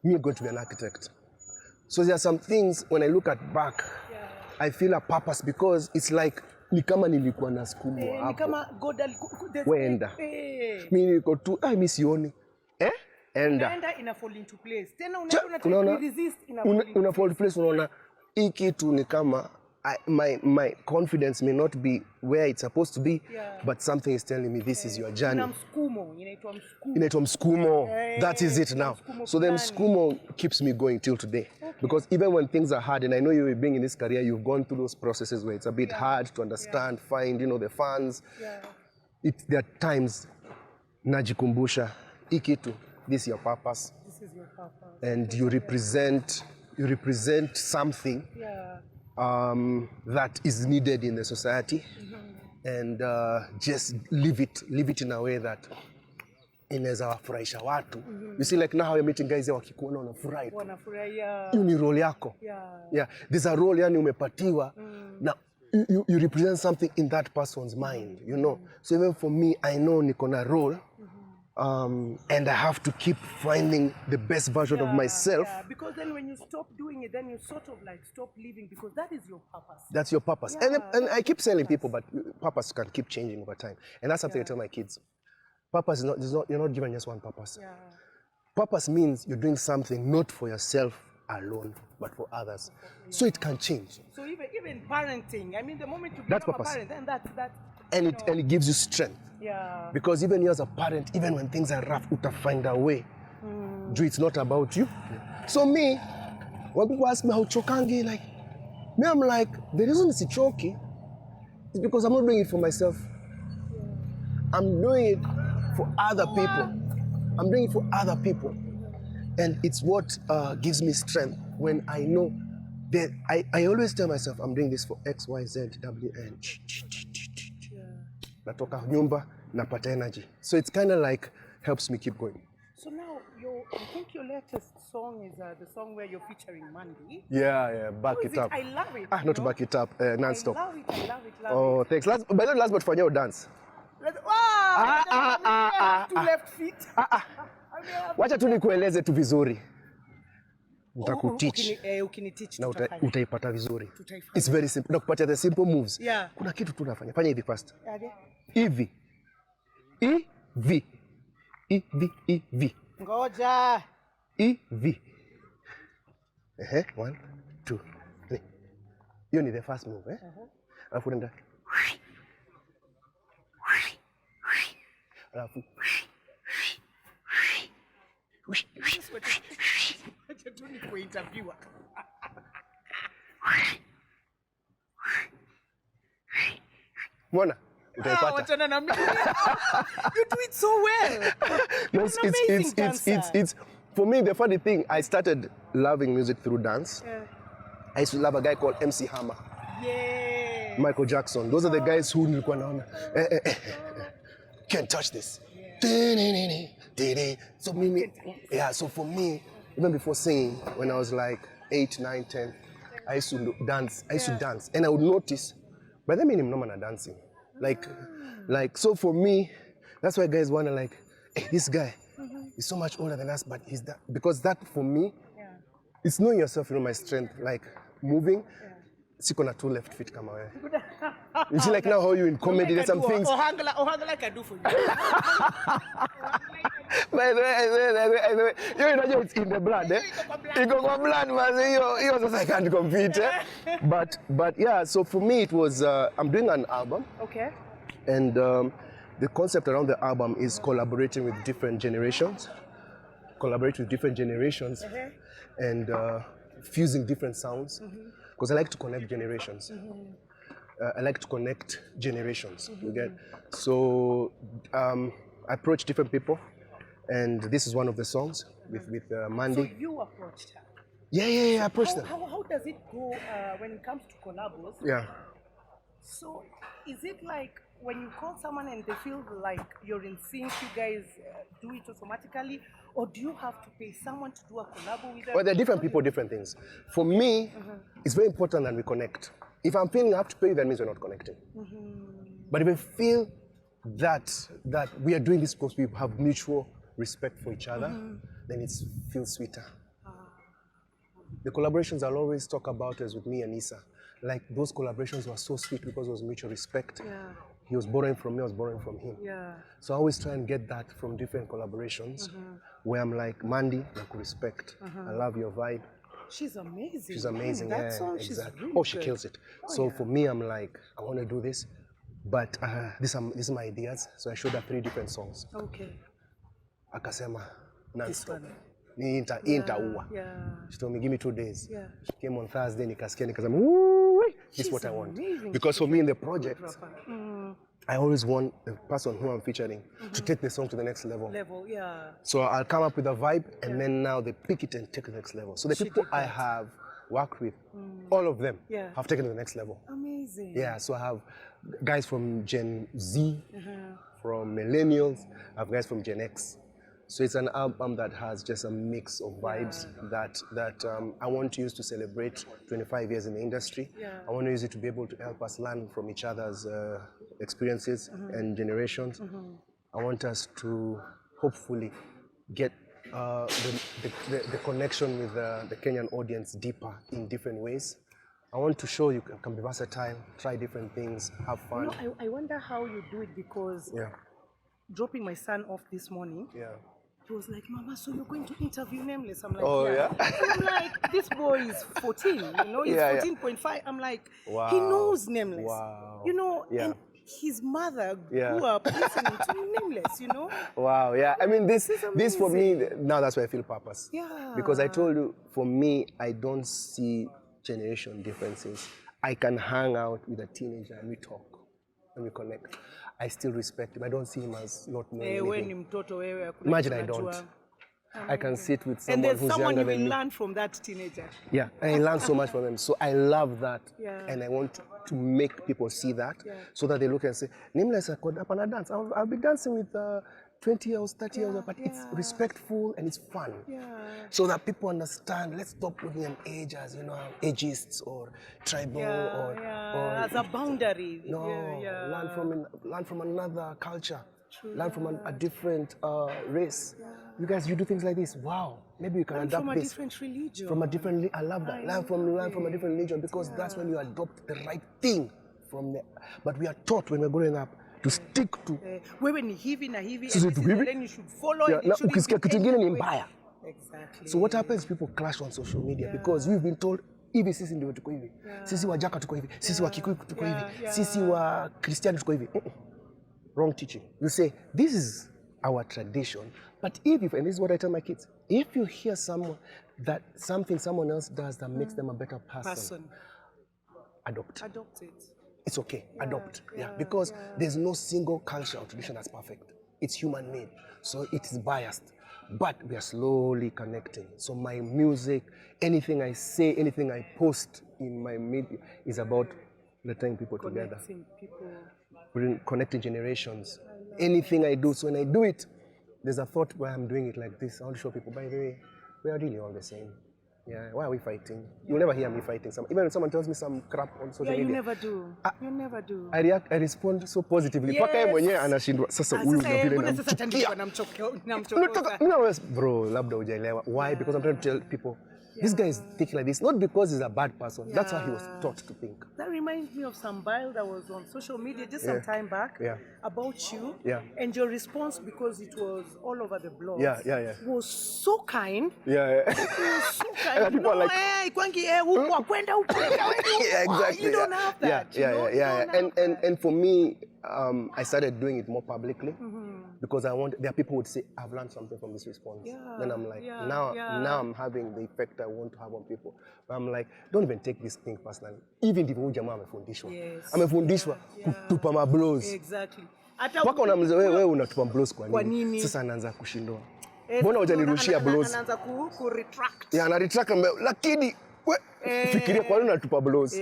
Speaker 2: going to be an architect. So there are some things, when I look back, I feel a purpose because it's like, ni kama nilikuwa nasukumwa hapo.
Speaker 1: Ni kama God
Speaker 2: wenda. Mimi niko tu, mimi sioni.
Speaker 1: Enda ina fall into place. Tena una resist
Speaker 2: ina fall into place, unaona hii kitu ni kama my confidence may not be where it's supposed to be, but something is telling me this is your journey. Inaitwa msukumo. That is it now. So the msukumo keeps me going till today. Okay. Because even when things are hard, and I know you being in this career, you've gone through those processes where it's a bit hard to understand, find, the funds. Yeah. There are times, najikumbusha, ikitu, this is your purpose.
Speaker 1: This is your purpose.
Speaker 2: And you represent something. Yeah. That is needed in the society, and just live it in a way that inaweza wafurahisha watu. You see, like now you're meeting guys wakikuona unafurahi. Hiyo ni role yako. Yeah, there's a role yani umepatiwa. Now you represent something in that person's mind, So even for me, I know niko na role. And I have to keep finding the best version of myself. Yeah,
Speaker 1: because then when you stop doing it, then you sort of like stop living, because that is your purpose.
Speaker 2: That's your purpose. Yeah, and I keep telling people, but purpose can keep changing over time. And that's something I tell my kids. Purpose is not, you're not given just one purpose. Yeah. Purpose means you're doing something not for yourself alone, but for others. Yeah. So it can change.
Speaker 1: So even parenting, I mean, the moment you become a parent, then that's
Speaker 2: and it gives you strength. Yeah. Because even you as a parent, even when things are rough, you find a way. It's not about you. So me, when people ask me how chokangi, like, me, I'm like, the reason it's choky is because I'm not doing it for myself. I'm doing it for other people. And it's what gives me strength when I know that I always tell myself, I'm doing this for X, Y, Z, W, N. Natoka nyumba, napata energy. So it's kind of like helps me keep going.
Speaker 1: So now, I think your latest song is the song where you're featuring Mandy.
Speaker 2: Yeah, back it up.
Speaker 1: I love it.
Speaker 2: Not to back it up, non-stop.
Speaker 1: I love it.
Speaker 2: Oh, thanks. By the way, last but for your dance.
Speaker 1: Two left feet.
Speaker 2: Wacha tu nikueleze tu vizuri. Nitakuteach.
Speaker 1: Ukiniteach
Speaker 2: Na utaipata vizuri.
Speaker 1: Tutaifanya.
Speaker 2: It's very simple. Nakupatia the simple moves.
Speaker 1: Yeah.
Speaker 2: Kuna kitu tu nafanya. Fanya hivi first.
Speaker 1: Okay.
Speaker 2: Hivi. Hivi.
Speaker 1: Ngoja.
Speaker 2: Hivi. 1, 2, 3. Hiyo ni the first move, eh? Alafu nenda. Alafu. Mwana, utaipata.
Speaker 1: Wachana na mimi. You do it so well.
Speaker 2: No, it's for me the funny thing, I started loving music through dance.
Speaker 1: Yeah.
Speaker 2: I used to love a guy called MC Hammer.
Speaker 1: Yeah.
Speaker 2: Michael Jackson. Those are the guys who nilikuwa naona. Can't touch this. Yeah. So for me, even before singing, when I was like 8, 9, 10, I used to dance. And I would notice, by the time I'm not dancing. Like, so for me, that's why guys wanna like, hey, this guy is so much older than us, but he's that, because that for me, it's knowing yourself, my strength, like moving. Siko na 2 left feet kama wewe. You see, like now how you in comedy, there's some things.
Speaker 1: Ohangla can do for you.
Speaker 2: By the way, you know it's in the blood, eh? Iko kwa blood, man. Hiyo sasa I can't compete, eh? But yeah, so for me it was, I'm doing an album.
Speaker 1: Okay.
Speaker 2: And the concept around the album is collaborating with different generations. And fusing different sounds. Because I like to connect generations. You get? So I approach different people, and this is one of the songs with Mandy.
Speaker 1: So you approached her?
Speaker 2: Yeah, I approached her.
Speaker 1: How does it go when it comes to collabos?
Speaker 2: Yeah.
Speaker 1: So is it like when you call someone and they feel like you're in sync, you guys do it automatically? Or do you have to pay someone to do a collab with them?
Speaker 2: Well, there are different people, different things. For me, it's very important that we connect. If I'm feeling I have to pay you, that means we're not connecting. But if I feel that we are doing this because we have mutual respect for each other, then it feels sweeter. The collaborations I'll always talk about is with me and Issa. Like those collaborations were so sweet because it was mutual respect.
Speaker 1: Yeah.
Speaker 2: He was borrowing from me, I was borrowing from him.
Speaker 1: Yeah.
Speaker 2: So I always try and get that from different collaborations where I'm like, Mandy, like respect. I love your vibe.
Speaker 1: She's amazing.
Speaker 2: She's amazing,
Speaker 1: that
Speaker 2: yeah,
Speaker 1: song,
Speaker 2: exactly.
Speaker 1: She's
Speaker 2: She
Speaker 1: really
Speaker 2: kills it.
Speaker 1: Oh,
Speaker 2: so
Speaker 1: yeah.
Speaker 2: for me, I'm like, I want to do this, but these are my ideas. So I showed her 3 different songs.
Speaker 1: Okay.
Speaker 2: Akasema, non-stop.
Speaker 1: Yeah.
Speaker 2: She told me, give me 2 days.
Speaker 1: Yeah.
Speaker 2: She came on Thursday, nikasema, this is what I want.
Speaker 1: Amazing.
Speaker 2: Because for me in the project, I always want the person who I'm featuring to take the song to the next level.
Speaker 1: Yeah.
Speaker 2: So I'll come up with a vibe, and then now they pick it and take it to the next level. So the people I have worked with, all of them have taken it to the next level.
Speaker 1: Amazing.
Speaker 2: Yeah, so I have guys from Gen Z, from millennials, I have guys from Gen X. So it's an album that has just a mix of vibes that I want to use to celebrate 25 years in the industry.
Speaker 1: Yeah.
Speaker 2: I want to use it to be able to help us learn from each other's experiences and generations. I want us to hopefully get the connection with the Kenyan audience deeper in different ways. I want to show you can be versatile, try different things, have fun.
Speaker 1: You know, I wonder how you do it because dropping my son off this morning, he was like, Mama, so you're going to interview Nameless? I'm like, yeah. And I'm like, this boy is 14, you know, he's 14.5. I'm like, he knows Nameless.
Speaker 2: Wow.
Speaker 1: You know, and his mother grew up listening to Nameless, you know?
Speaker 2: Wow, yeah. I mean, this for me, now that's why I feel purpose.
Speaker 1: Yeah.
Speaker 2: Because I told you, for me, I don't see generation differences. I can hang out with a teenager and we talk and we connect. I still respect him. I don't see him as not knowing anything. Imagine I don't. I can sit with someone who's younger than me.
Speaker 1: And there's someone you will learn from that teenager.
Speaker 2: Yeah, and I learn so much from them. So I love that. Yeah. And I want to make people see that so that they look and say, Nameless, I could up and I dance. I'll be dancing with 20-years, 30-years, but it's respectful and it's fun. Yeah. So that people understand, let's stop looking at age as, ageists or tribal or
Speaker 1: as a boundary.
Speaker 2: No, learn from another culture. True. Learn from a different race. Yeah. You guys, you do things like this. Wow, maybe you can adapt
Speaker 1: from
Speaker 2: this.
Speaker 1: A different religion.
Speaker 2: From a different, I love that. Learn from a different religion because that's when you adopt the right thing from there. But we are taught when we're growing up to stick to.
Speaker 1: Wewe ni hivi na hivi, and then you should follow it.
Speaker 2: Na ukisikia kitu kingine ni mbaya.
Speaker 1: Exactly.
Speaker 2: So what happens? People clash on social media because we've been told hivi sisi ndio tuko hivi. Sisi wa Jaka tuko hivi. Sisi wa Kikuyu tuko hivi. Sisi wa Christian tuko hivi. Wrong teaching. You say, this is our tradition, but if and this is what I tell my kids, if you hear something someone else does that makes them a better person. Adopt it. It's okay, adopt. Because there's no single culture or tradition that's perfect. It's human made, so it is biased, but we are slowly connecting. So my music, anything I say, anything I post in my media is about letting people together. Connecting generations. Anything I do, so when I do it, there's a thought why I'm doing it like this. I want to show people, by the way, we are really all the same. Yeah, why are we fighting? You'll never hear me fighting. Even when someone tells me some crap on social media.
Speaker 1: You never do. You never do.
Speaker 2: I respond so positively.
Speaker 1: Yes.
Speaker 2: Paka mwenyewe anashindwa sasa huyu na vile namchukia. Bro, labda hujaelewa. Why? Because I'm trying to tell people this guy is thinking like this, not because he's a bad person. That's how he was taught to think.
Speaker 1: That reminds me of some bio that was on social media just some time back about you. Yeah. And your response, because it was all over the blog, was so kind.
Speaker 2: Yeah.
Speaker 1: It was so kind. And people are like, exactly. You don't have that.
Speaker 2: And for me, I started doing it more publicly because there are people who would say, I've learned something from this response. Then I'm like, now I'm having the effect I want to have on people. But I'm like, don't even take this thing personally. Even if jamaa amefundishwa kutupa mablows.
Speaker 1: Exactly.
Speaker 2: Waka unamliza wewe unatupa blows kwa nini? Sasa anaanza kushindwa. Mbona hujanirushia blows?
Speaker 1: Anaanza ku retract.
Speaker 2: Ana retract lakini fikiria kwa nini unatupa blows?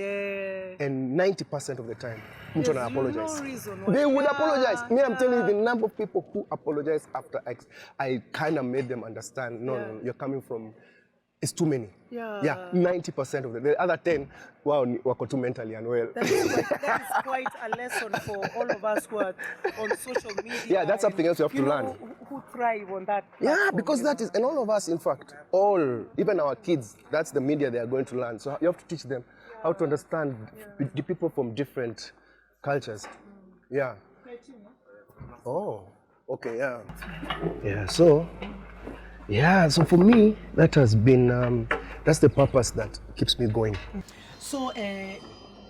Speaker 2: And 90% of the time, mtu ana apologize. They would apologize. Me, I'm telling you, the number of people who apologize after X, I kind of made them understand, no, you're coming from, it's too many. 90% of them. The other 10, wow, wako too mentally unwell.
Speaker 1: That is quite a lesson for all of us who are on social media.
Speaker 2: Yeah, that's something else you have to learn.
Speaker 1: Who thrive on that platform,
Speaker 2: yeah, because that is, and all of us, in fact, even our kids, that's the media they are going to learn. So you have to teach them how to understand the people from different cultures. Yeah. Oh, okay, so for me, that has been, that's the purpose that keeps me going.
Speaker 1: So,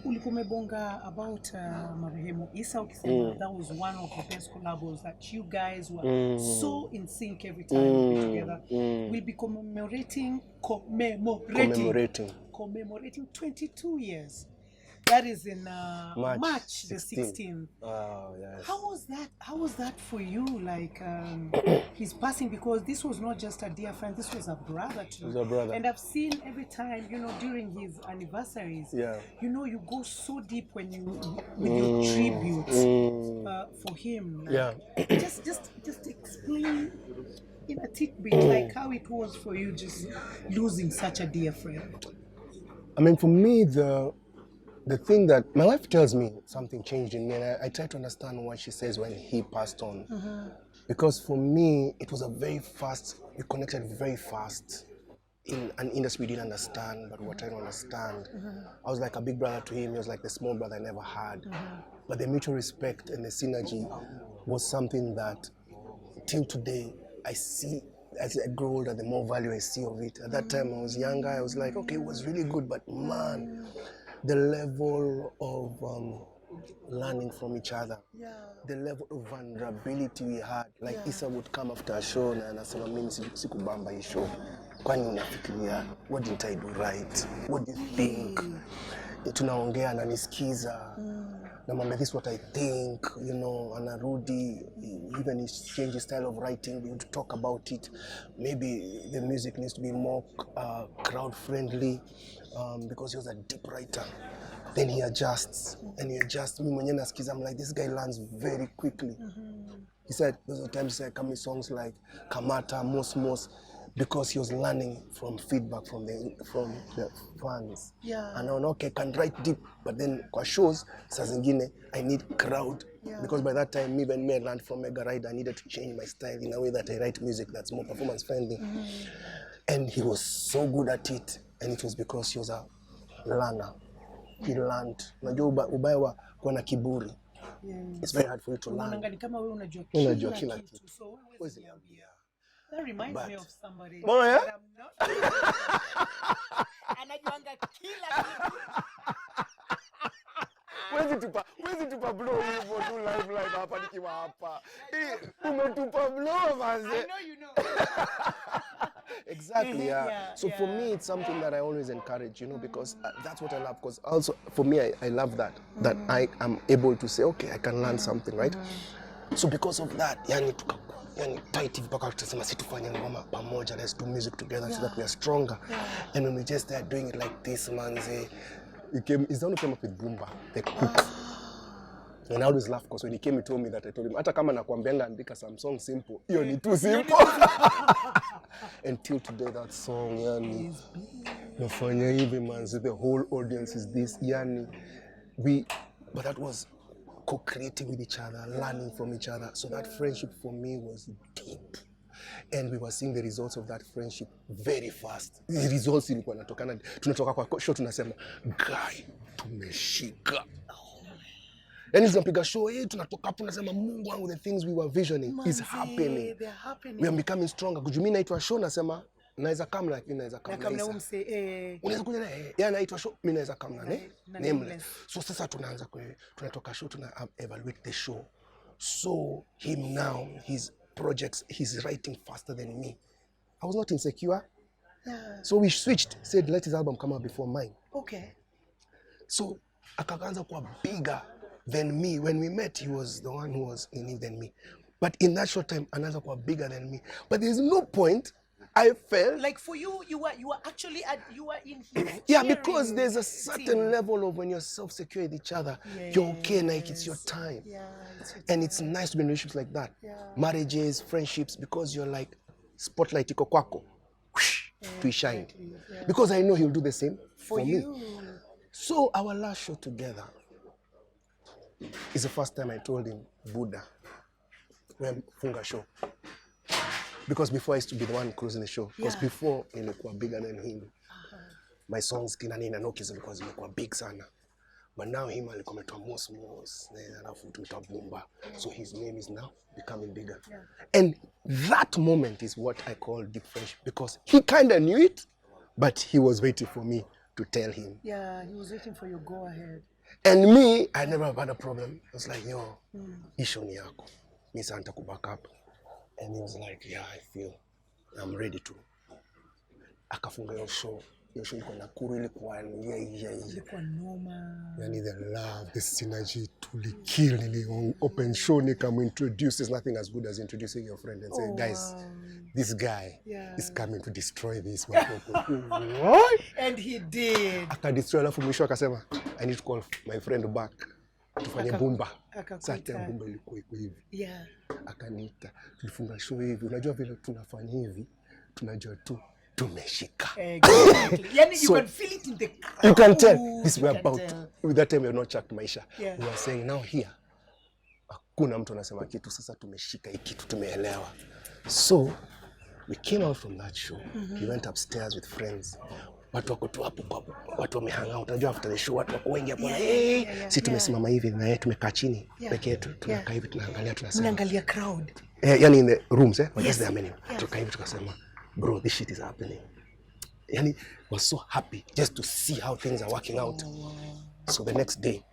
Speaker 1: ulikumebonga about Marehemu Isa ukisema that was one of the best collabos that you guys were so in sync every time we were together. We'll be commemorating 22 years. That is in March the 16th.
Speaker 2: Oh, yes.
Speaker 1: How was that for you? Like his passing, because this was not just a dear friend, this was a brother too.
Speaker 2: He was a brother.
Speaker 1: And I've seen every time, during his anniversaries, you go so deep when with your tributes for him. Like, just explain in a tidbit like how it was for you just losing such a dear friend.
Speaker 2: I mean, for me, the thing that my wife tells me something changed in me, and I try to understand what she says when he passed on. Because for me, it was we connected very fast in an industry we didn't understand, but we were trying to understand. I was like a big brother to him, he was like the small brother I never had. But the mutual respect and the synergy was something that, till today, I see. As I grow older, the more value I see of it. At that time, I was younger, I was like, okay, it was really good, but man, the level of learning from each other, the level of vulnerability we had. Like Isa would come after a show and anasema mimi sikubamba hii show. Kwani unafikiria? What did I do right? What do you think? Tunaongea ananisikiza. namwambia this is what I think, you know, anarudi, even he changed his style of writing, we would talk about it. Maybe the music needs to be more crowd friendly, because he was a deep writer. Then he adjusts, and he adjusts. Me mwenye nasikiza, I'm like, this guy learns very quickly. He said, those are times he said, coming songs like Kamata, Mos, because he was learning from feedback from the fans.
Speaker 1: Yeah.
Speaker 2: And now, okay, I can write deep, but then kwa shows, saa zingine, I need crowd. Yeah. Because by that time, even me, I learned from Mega Ride, I needed to change my style in a way that I write music that's more performance friendly. And he was so good at it, and it was because he was a learner. He learned. Unajua ubaya wa kuwa na kiburi. It's very hard for you to learn. Unajua kila kitu.
Speaker 1: So that reminds me of somebody.
Speaker 2: Oh, yeah?
Speaker 1: I'm not. Anajuanga kila kitu.
Speaker 2: Wezi tupa blow hivyo tu live hapa nikiwa hapa. Umetupa blow manze.
Speaker 1: I know you know.
Speaker 2: Exactly, yeah. So for me, it's something that I always encourage, you know, because that's what I love. Because also, for me, I love that I am able to say, okay, I can learn something, right? So because of that, yani tight mpaka tutasema si tufanye ngoma pamoja, let's do music together so that we are stronger. And when we just start doing it like this, manze, he's the one who came up with Boomba, the hook. And I always laugh because when he came, he told me that I told him, hata kama nakwambianga andika some song simple, hiyo ni too simple. Until today, that song, yani, nafanya hivi manzi, the whole audience is this, yani, but that was co-creating with each other, learning from each other. So that friendship for me was deep. And we were seeing the results of that friendship very fast. The results ilikuwa natokana, tunatoka kwa show tunasema, guy, tumeshika. And tunapiga show hii, tunatoka hapo tunasema, Mungu wangu, the things we were visioning is happening. We are becoming stronger. Kujumi naitwa show nasema, naweza kama lakini naweza kama.
Speaker 1: Na kama
Speaker 2: unaweza kuja na yeye naitwa show, mimi naweza kama Nameless. So sasa tunatoka show, tuna evaluate the show. So him now, his projects, he's writing faster than me. I was not insecure.
Speaker 1: Yeah.
Speaker 2: So we switched, said let his album come out before mine.
Speaker 1: Okay.
Speaker 2: So akaanza kuwa bigger than me. When we met, he was the one who was in it than me. But in that short time, another was bigger than me. But there's no point. I felt
Speaker 1: like for you, you were actually you were in his
Speaker 2: yeah, because there's a certain level of when you're self-secure with each other, you're okay, like it's your time.
Speaker 1: Yeah, it's your time.
Speaker 2: And it's nice to be in relationships like that.
Speaker 1: Yeah.
Speaker 2: Marriages, friendships, because you're like spotlight iko kwako. To shine. Yeah. Because I know he'll do the same for me. So our last show together is the first time I told him, Buddha, when funga show. Because before I used to be the one closing the show. Because before nilikuwa bigger than him. My songs kina nina nokizo because nilikuwa big sana. But now him alikuwa ametwa Mos, alafu tumetoa Boomba. So his name is now becoming bigger. Yeah. And that moment is what I call deep friendship, because he kind of knew it, but he was waiting for me to tell him.
Speaker 1: Yeah, he was waiting for your go ahead.
Speaker 2: And me, I never had a problem. I was like, yo, isho ni yako. Mi santa kuback up. And he was like, yeah, I feel I'm ready to. Akafunga yo show. Yo show ilikuwa Nakuru, ilikuwa
Speaker 1: ilikuwa noma.
Speaker 2: Yani the love, the synergy, tulikill nili open show introduce. There's nothing as good as introducing your friend and saying, guys, this guy is coming to destroy this. What?
Speaker 1: And he did.
Speaker 2: Akadestroy, alafu mwisho akasema, I need to call my friend back. Tufanye Boomba. Sasa Boomba ilikuwa iko hivi.
Speaker 1: Yeah.
Speaker 2: Akaniita, tulifunga show hivi. Unajua vile tunafanya hivi, tunajua tu tumeshika.
Speaker 1: Exactly. Yani you can feel it in the crowd.
Speaker 2: You can tell. This we're about. With that time we are not checked maisha.
Speaker 1: Yeah.
Speaker 2: We are saying now here. Hakuna mtu anasema kitu, sasa tumeshika hiki kitu, tumeelewa. So we came out from that show. We went upstairs with friends. Watu wako tu hapo, watu wamehang out. Unajua after the show watu wako wengi hapo. Si tumesimama hivi na yeye tumekaa chini peke yetu, tunakaa hivi tunaangalia, tunasema.
Speaker 1: Tunaangalia crowd.
Speaker 2: Yani in the rooms just there many. Tukaa hivi tukasema, bro, this shit is happening. Yani was so happy just to see how things are working out. So the next day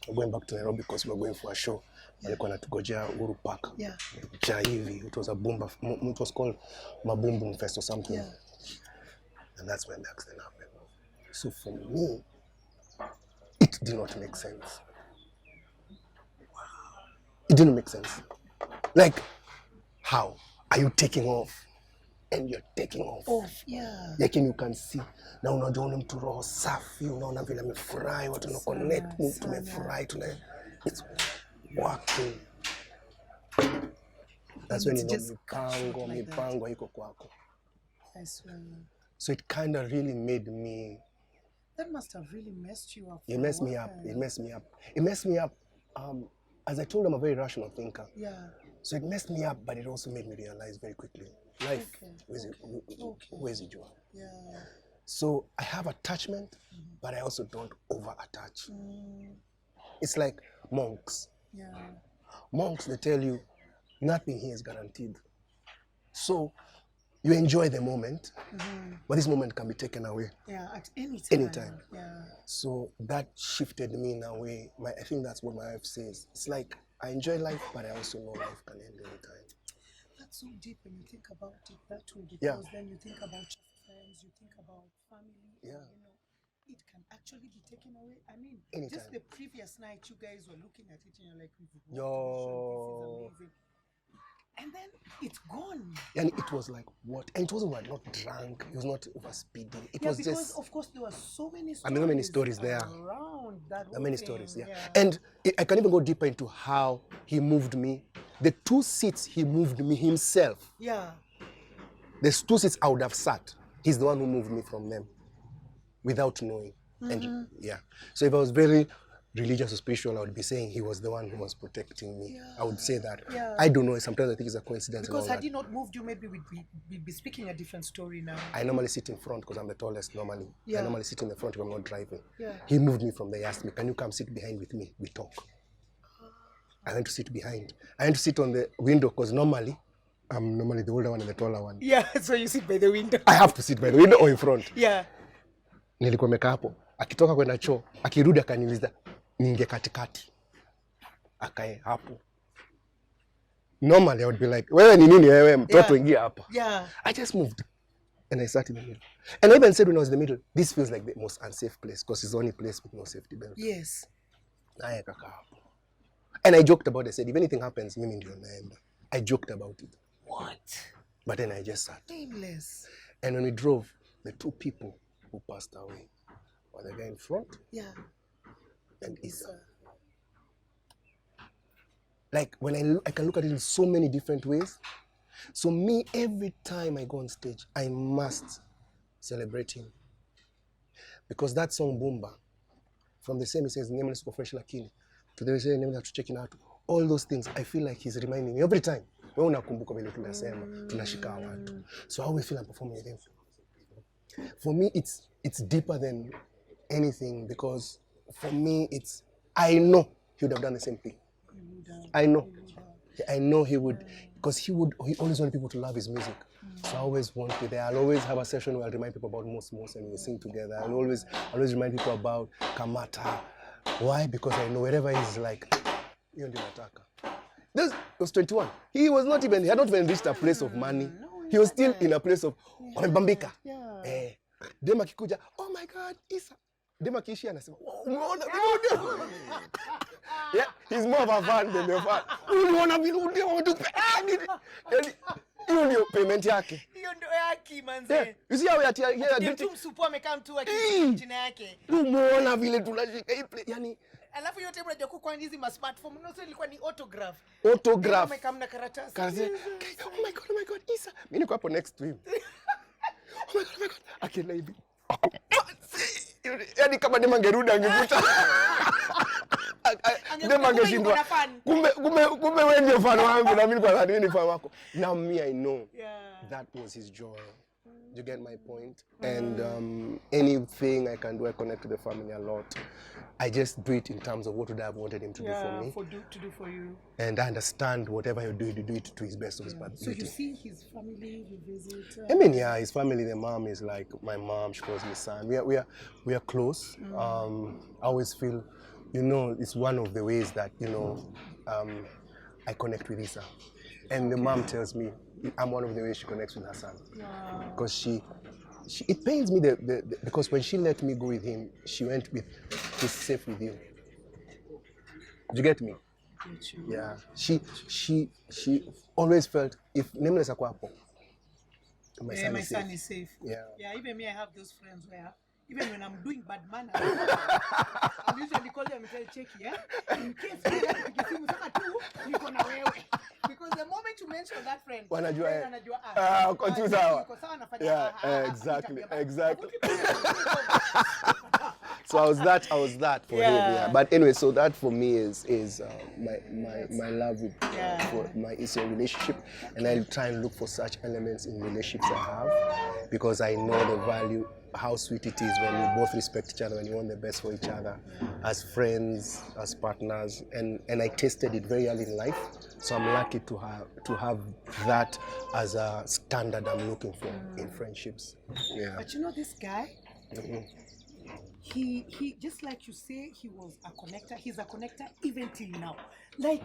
Speaker 2: we're going back to Nairobi because we're going for a show. Walikuwa natugojea Uhuru Park. Hivi, it was a Boomba, it was called Mabumbum Fest or something. And that's when the accident happened. So for me, it did not make sense. It didn't make sense. Like, how are you taking off? And you're taking off.
Speaker 1: Yeah.
Speaker 2: Lakini you can see. Na unaona mtu roho safi, unaona vile amefurahi, watu na connect, mtu tumefurahi, it's working. That's when you know mipango iko kwako.
Speaker 1: I swear.
Speaker 2: So it kind of really made me.
Speaker 1: That must have really messed you up.
Speaker 2: It messed me up. It messed me up. It messed me up. As I told, I'm a very rational thinker.
Speaker 1: Yeah.
Speaker 2: So it messed me up, but it also made me realize very quickly. Life, where's it?
Speaker 1: Yeah.
Speaker 2: So I have attachment, but I also don't over-attach. It's like monks.
Speaker 1: Yeah.
Speaker 2: Monks, they tell you, nothing here is guaranteed. So you enjoy the moment, but this moment can be taken away.
Speaker 1: Yeah, at any time.
Speaker 2: Anytime.
Speaker 1: Yeah.
Speaker 2: So that shifted me in a way. I think that's what my wife says. It's like I enjoy life, but I also know life can end anytime.
Speaker 1: That's so deep when you think about it that way, because then you think about your friends, you think about family.
Speaker 2: Yeah.
Speaker 1: You know, it can actually be taken away. I mean,
Speaker 2: anytime.
Speaker 1: Just the previous night, you guys were looking at it and you're like,
Speaker 2: yo.
Speaker 1: This is amazing. And then it's gone.
Speaker 2: And it was like, what? And it wasn't like not drunk. It was not over speeding. It was
Speaker 1: because
Speaker 2: just.
Speaker 1: Of course, there were so many stories.
Speaker 2: I mean, so many stories there.
Speaker 1: Around that.
Speaker 2: There are many stories, yeah. And I can even go deeper into how he moved me. The 2 seats he moved me himself.
Speaker 1: Yeah.
Speaker 2: There's 2 seats I would have sat. He's the one who moved me from them without knowing. And yeah. So if I was very religious or spiritual, I would be saying he was the one who was protecting me. Yeah. I would say that. Yeah. I don't know. Sometimes I think it's a coincidence.
Speaker 1: Because had he not moved you, maybe we'd be speaking a different story now.
Speaker 2: I normally sit in front because I'm the tallest normally. Yeah. I normally sit in the front if I'm not driving.
Speaker 1: Yeah.
Speaker 2: He moved me from there. He asked me, can you come sit behind with me? We talk. I went to sit behind. I went to sit on the window because normally, I'm normally the older one and the taller one.
Speaker 1: Yeah, so you sit by the window.
Speaker 2: I have to sit by the window or in front.
Speaker 1: Yeah.
Speaker 2: Nilikuwa mekaa hapo. Akitoka kwenda choo, akirudi akaniuliza, ninge katikati. Akae hapo. Normally I would be like, wewe ni nini wewe mtoto ingia hapa.
Speaker 1: Yeah.
Speaker 2: I just moved and I sat in the middle. And I even said when I was in the middle, this feels like the most unsafe place because it's the only place with no safety belt.
Speaker 1: Yes.
Speaker 2: Naye kaka hapo. And I joked about it. I said, if anything happens, mimi ndio naenda. I joked about it.
Speaker 1: What?
Speaker 2: But then I just sat.
Speaker 1: Nameless.
Speaker 2: And when we drove, the 2 people who passed away were the guy in front.
Speaker 1: Yeah.
Speaker 2: And Isa. Like when I can look at it in so many different ways. So me, every time I go on stage, I must celebrate him. Because that song Boomba, from the same it says Nameless uko fresh lakini, to the say Nameless tucheki na watu. All those things, I feel like he's reminding me every time. Wewe unakumbuka vile tunasema, tunashika watu. So I always feel I'm performing with him. For me, it's deeper than anything because for me, I know he would have done the same thing. I know he would, because he always wanted people to love his music. So I always want to be there. I'll always have a session where I'll remind people about Mos and we sing together. I'll always remind people about Kamata. Why? Because I know wherever he's like, hiyo ndio nataka. This was 21. He had not even reached a place of money. He was still in a place of wamebambika. Dema kikuja, oh my God, Isa. Dema kiishi anasema, umeona video? Yeah, he's more of a fan than the fan. Uliona video wametupa. Hiyo ndio payment yake.
Speaker 1: Hiyo ndio yake manze.
Speaker 2: You see how we are here.
Speaker 1: Mtu msupu amekaa mtu akijina yake.
Speaker 2: Umeona vile tunashika hii yani.
Speaker 1: Alafu yote unajua kwa hizi ma smartphone unaweza ilikuwa ni autograph.
Speaker 2: Autograph.
Speaker 1: Kama karatasi.
Speaker 2: Oh my God, Isa. Mimi niko hapo next to him. Oh my God. Akienda hivi. Yaani kama Dema angerudi angekuta. Dema angeshindwa. Kumbe wewe ndio fan wangu na mimi kwa nini fan wako. Now me I know that was his joy. You get my point? And anything I can do, I connect to the family a lot. I just do it in terms of what would I have wanted him to do for me.
Speaker 1: To do for you.
Speaker 2: And I understand whatever you do it to his best of his ability.
Speaker 1: So you see his family, you visit?
Speaker 2: I mean, yeah, his family, the mom is like my mom, she calls me son. We are close. I always feel, it's one of the ways that, I connect with Isa. And the mom tells me I'm one of the ways she connects with her son. Because it pains me because when she let me go with him, she went with, he's safe with you. Do you get me? Yeah, she always felt if Nameless ako hapo, my son is safe.
Speaker 1: Yeah, even me, I have those friends where even when I'm doing bad manners, I usually call them and say, Jacquey, in case you gonna wewe. Because the moment you mention that friend,
Speaker 2: exactly. So I was that for him. Yeah. But anyway, so that for me is my love for my Eastern relationship, and I try and look for such elements in relationships I have, because I know the value, how sweet it is when we both respect each other, when you want the best for each other, as friends, as partners, and I tasted it very early in life. So I'm lucky to have that as a standard I'm looking for in friendships. Yeah.
Speaker 1: But you know this guy, he just like you say, he was a connector. He's a connector even till now. Like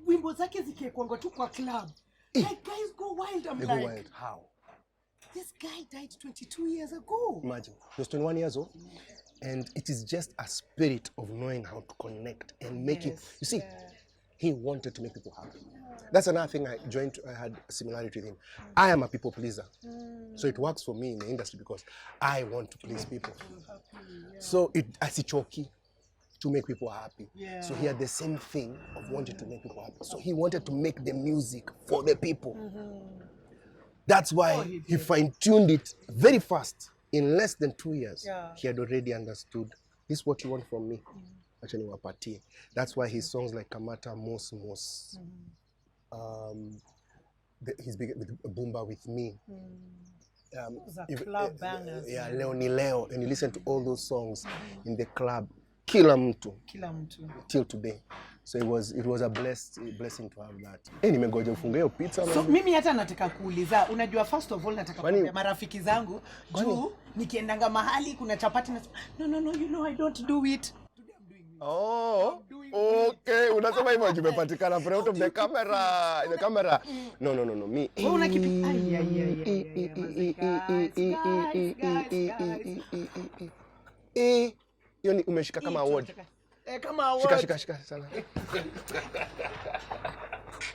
Speaker 1: wimbo zake zikikwanga tu kwa club, like guys go wild. I'm like, wild.
Speaker 2: How?
Speaker 1: This guy died 22 years ago.
Speaker 2: Imagine, he was 21 years old. And it is just a spirit of knowing how to connect and making, you see, he wanted to make people happy. That's another thing I had a similarity with him. I am a people pleaser. So it works for me in the industry because I want to please people. So I see Jacquey to make people happy. So he had the same thing of wanting to make people happy. So he wanted to make the music for the people. That's why he fine-tuned it very fast. In less than 2 years, he had already understood, this is what you want from me. Actually, wapatie. That's why his songs like Kamata, Mos, he's big with Boomba with me.
Speaker 1: Club bangers.
Speaker 2: Leo ni Leo. And you listen to all those songs in the club. Kila mtu. Till today. So it was a blessing to have that. Nimegoja ufunge hiyo pizza.
Speaker 1: So mimi hata nataka kuuliza, unajua first of all nataka kuambia marafiki zangu juu nikiendanga mahali kuna chapati na no you know I don't do it.
Speaker 2: Oh, okay. Unasema hivyo umepatikana front of the camera. In the camera. No. Me.
Speaker 1: Una kipi?
Speaker 2: Hiyo ni umeshika kama award.
Speaker 1: Kama award.
Speaker 2: Shika sana.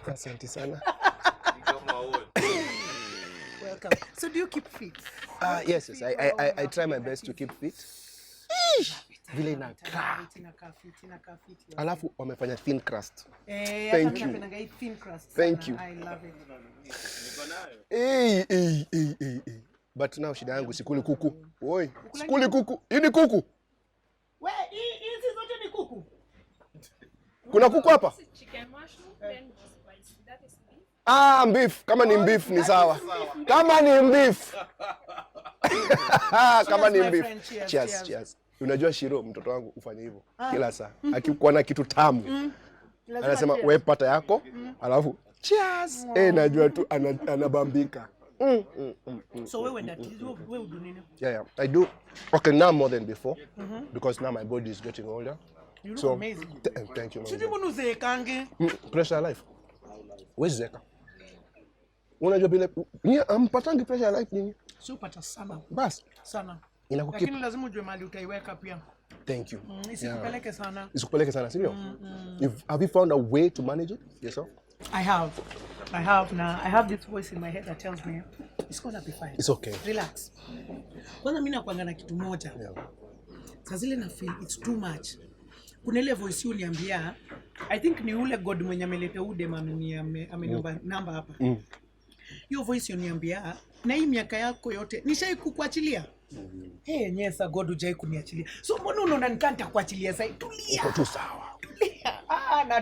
Speaker 2: Asante sana.
Speaker 1: Welcome. So do you keep fit?
Speaker 2: Yes. I try my best to keep fit. Vile inakaa. Alafu wamefanya thin crust. Thank you. Thank you.
Speaker 1: I love it.
Speaker 2: But now shida yangu sikuli kuku. Oi, sikuli kuku. Hii ni kuku.
Speaker 1: We, hizi zote ni kuku.
Speaker 2: Kuna kuku hapa?
Speaker 3: Chicken mushroom, then spice. That is beef.
Speaker 2: Beef. Kama ni beef ni sawa. Kama ni beef. Kama ni beef. Cheers. Unajua Shiro, mtoto wangu ufanye hivyo kila saa. Akikuwa na kitu tamu. Anasema wewe pata yako, alafu cheers. Najua tu anabambika.
Speaker 1: So wewe do nini?
Speaker 2: Yeah. I do. Okay, now more than before. Because now my body is getting older.
Speaker 1: You look amazing.
Speaker 2: Thank you.
Speaker 1: Sisi mbona uzekange?
Speaker 2: Pressure life. Wewe zeka. Unajua bila ampatangi pressure life nini?
Speaker 1: Sio pata sana.
Speaker 2: Bas.
Speaker 1: Sana.
Speaker 2: Lakini
Speaker 1: lazima ujue mali utaiweka pia.
Speaker 2: Thank you.
Speaker 1: Isikupeleke sana.
Speaker 2: Sio? Have you found a way to manage it yourself?
Speaker 1: I have now. I have this voice in my head that tells me it's gonna be fine.
Speaker 2: It's okay.
Speaker 1: Relax. Kwanza mimi nakuanga na kitu moja. Sasa zile na feel it's too much. Kuna ile voice uniambia, I think ni ule God mwenye ameleta ude ameniomba namba hapa. Hiyo voice uniambia, na hii miaka yako yote nishai kukuachilia. Nyesa God hujai kuniachilia. So mbona unaona nikanta kuachilia sasa? Tulia.
Speaker 2: Uko tu sawa.
Speaker 1: Tulia.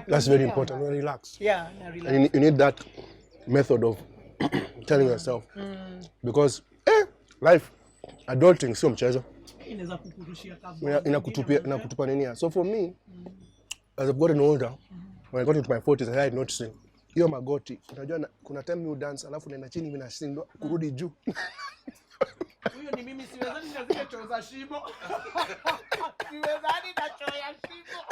Speaker 2: That's very important. Relax.
Speaker 1: Yeah, relax.
Speaker 2: And you need that method of telling yourself. Because life, adulting sio mchezo.
Speaker 1: Inaweza kukurushia kabla.
Speaker 2: Inakutupa nini? So for me, as I've gotten older, when I got into my 40s, I started noticing hiyo magoti. Unajua kuna time you dance alafu unaenda chini mimi nashindwa kurudi juu.
Speaker 1: Huyo ni mimi siwezani na zile choo za shimo. Siwezani na choo ya shimo.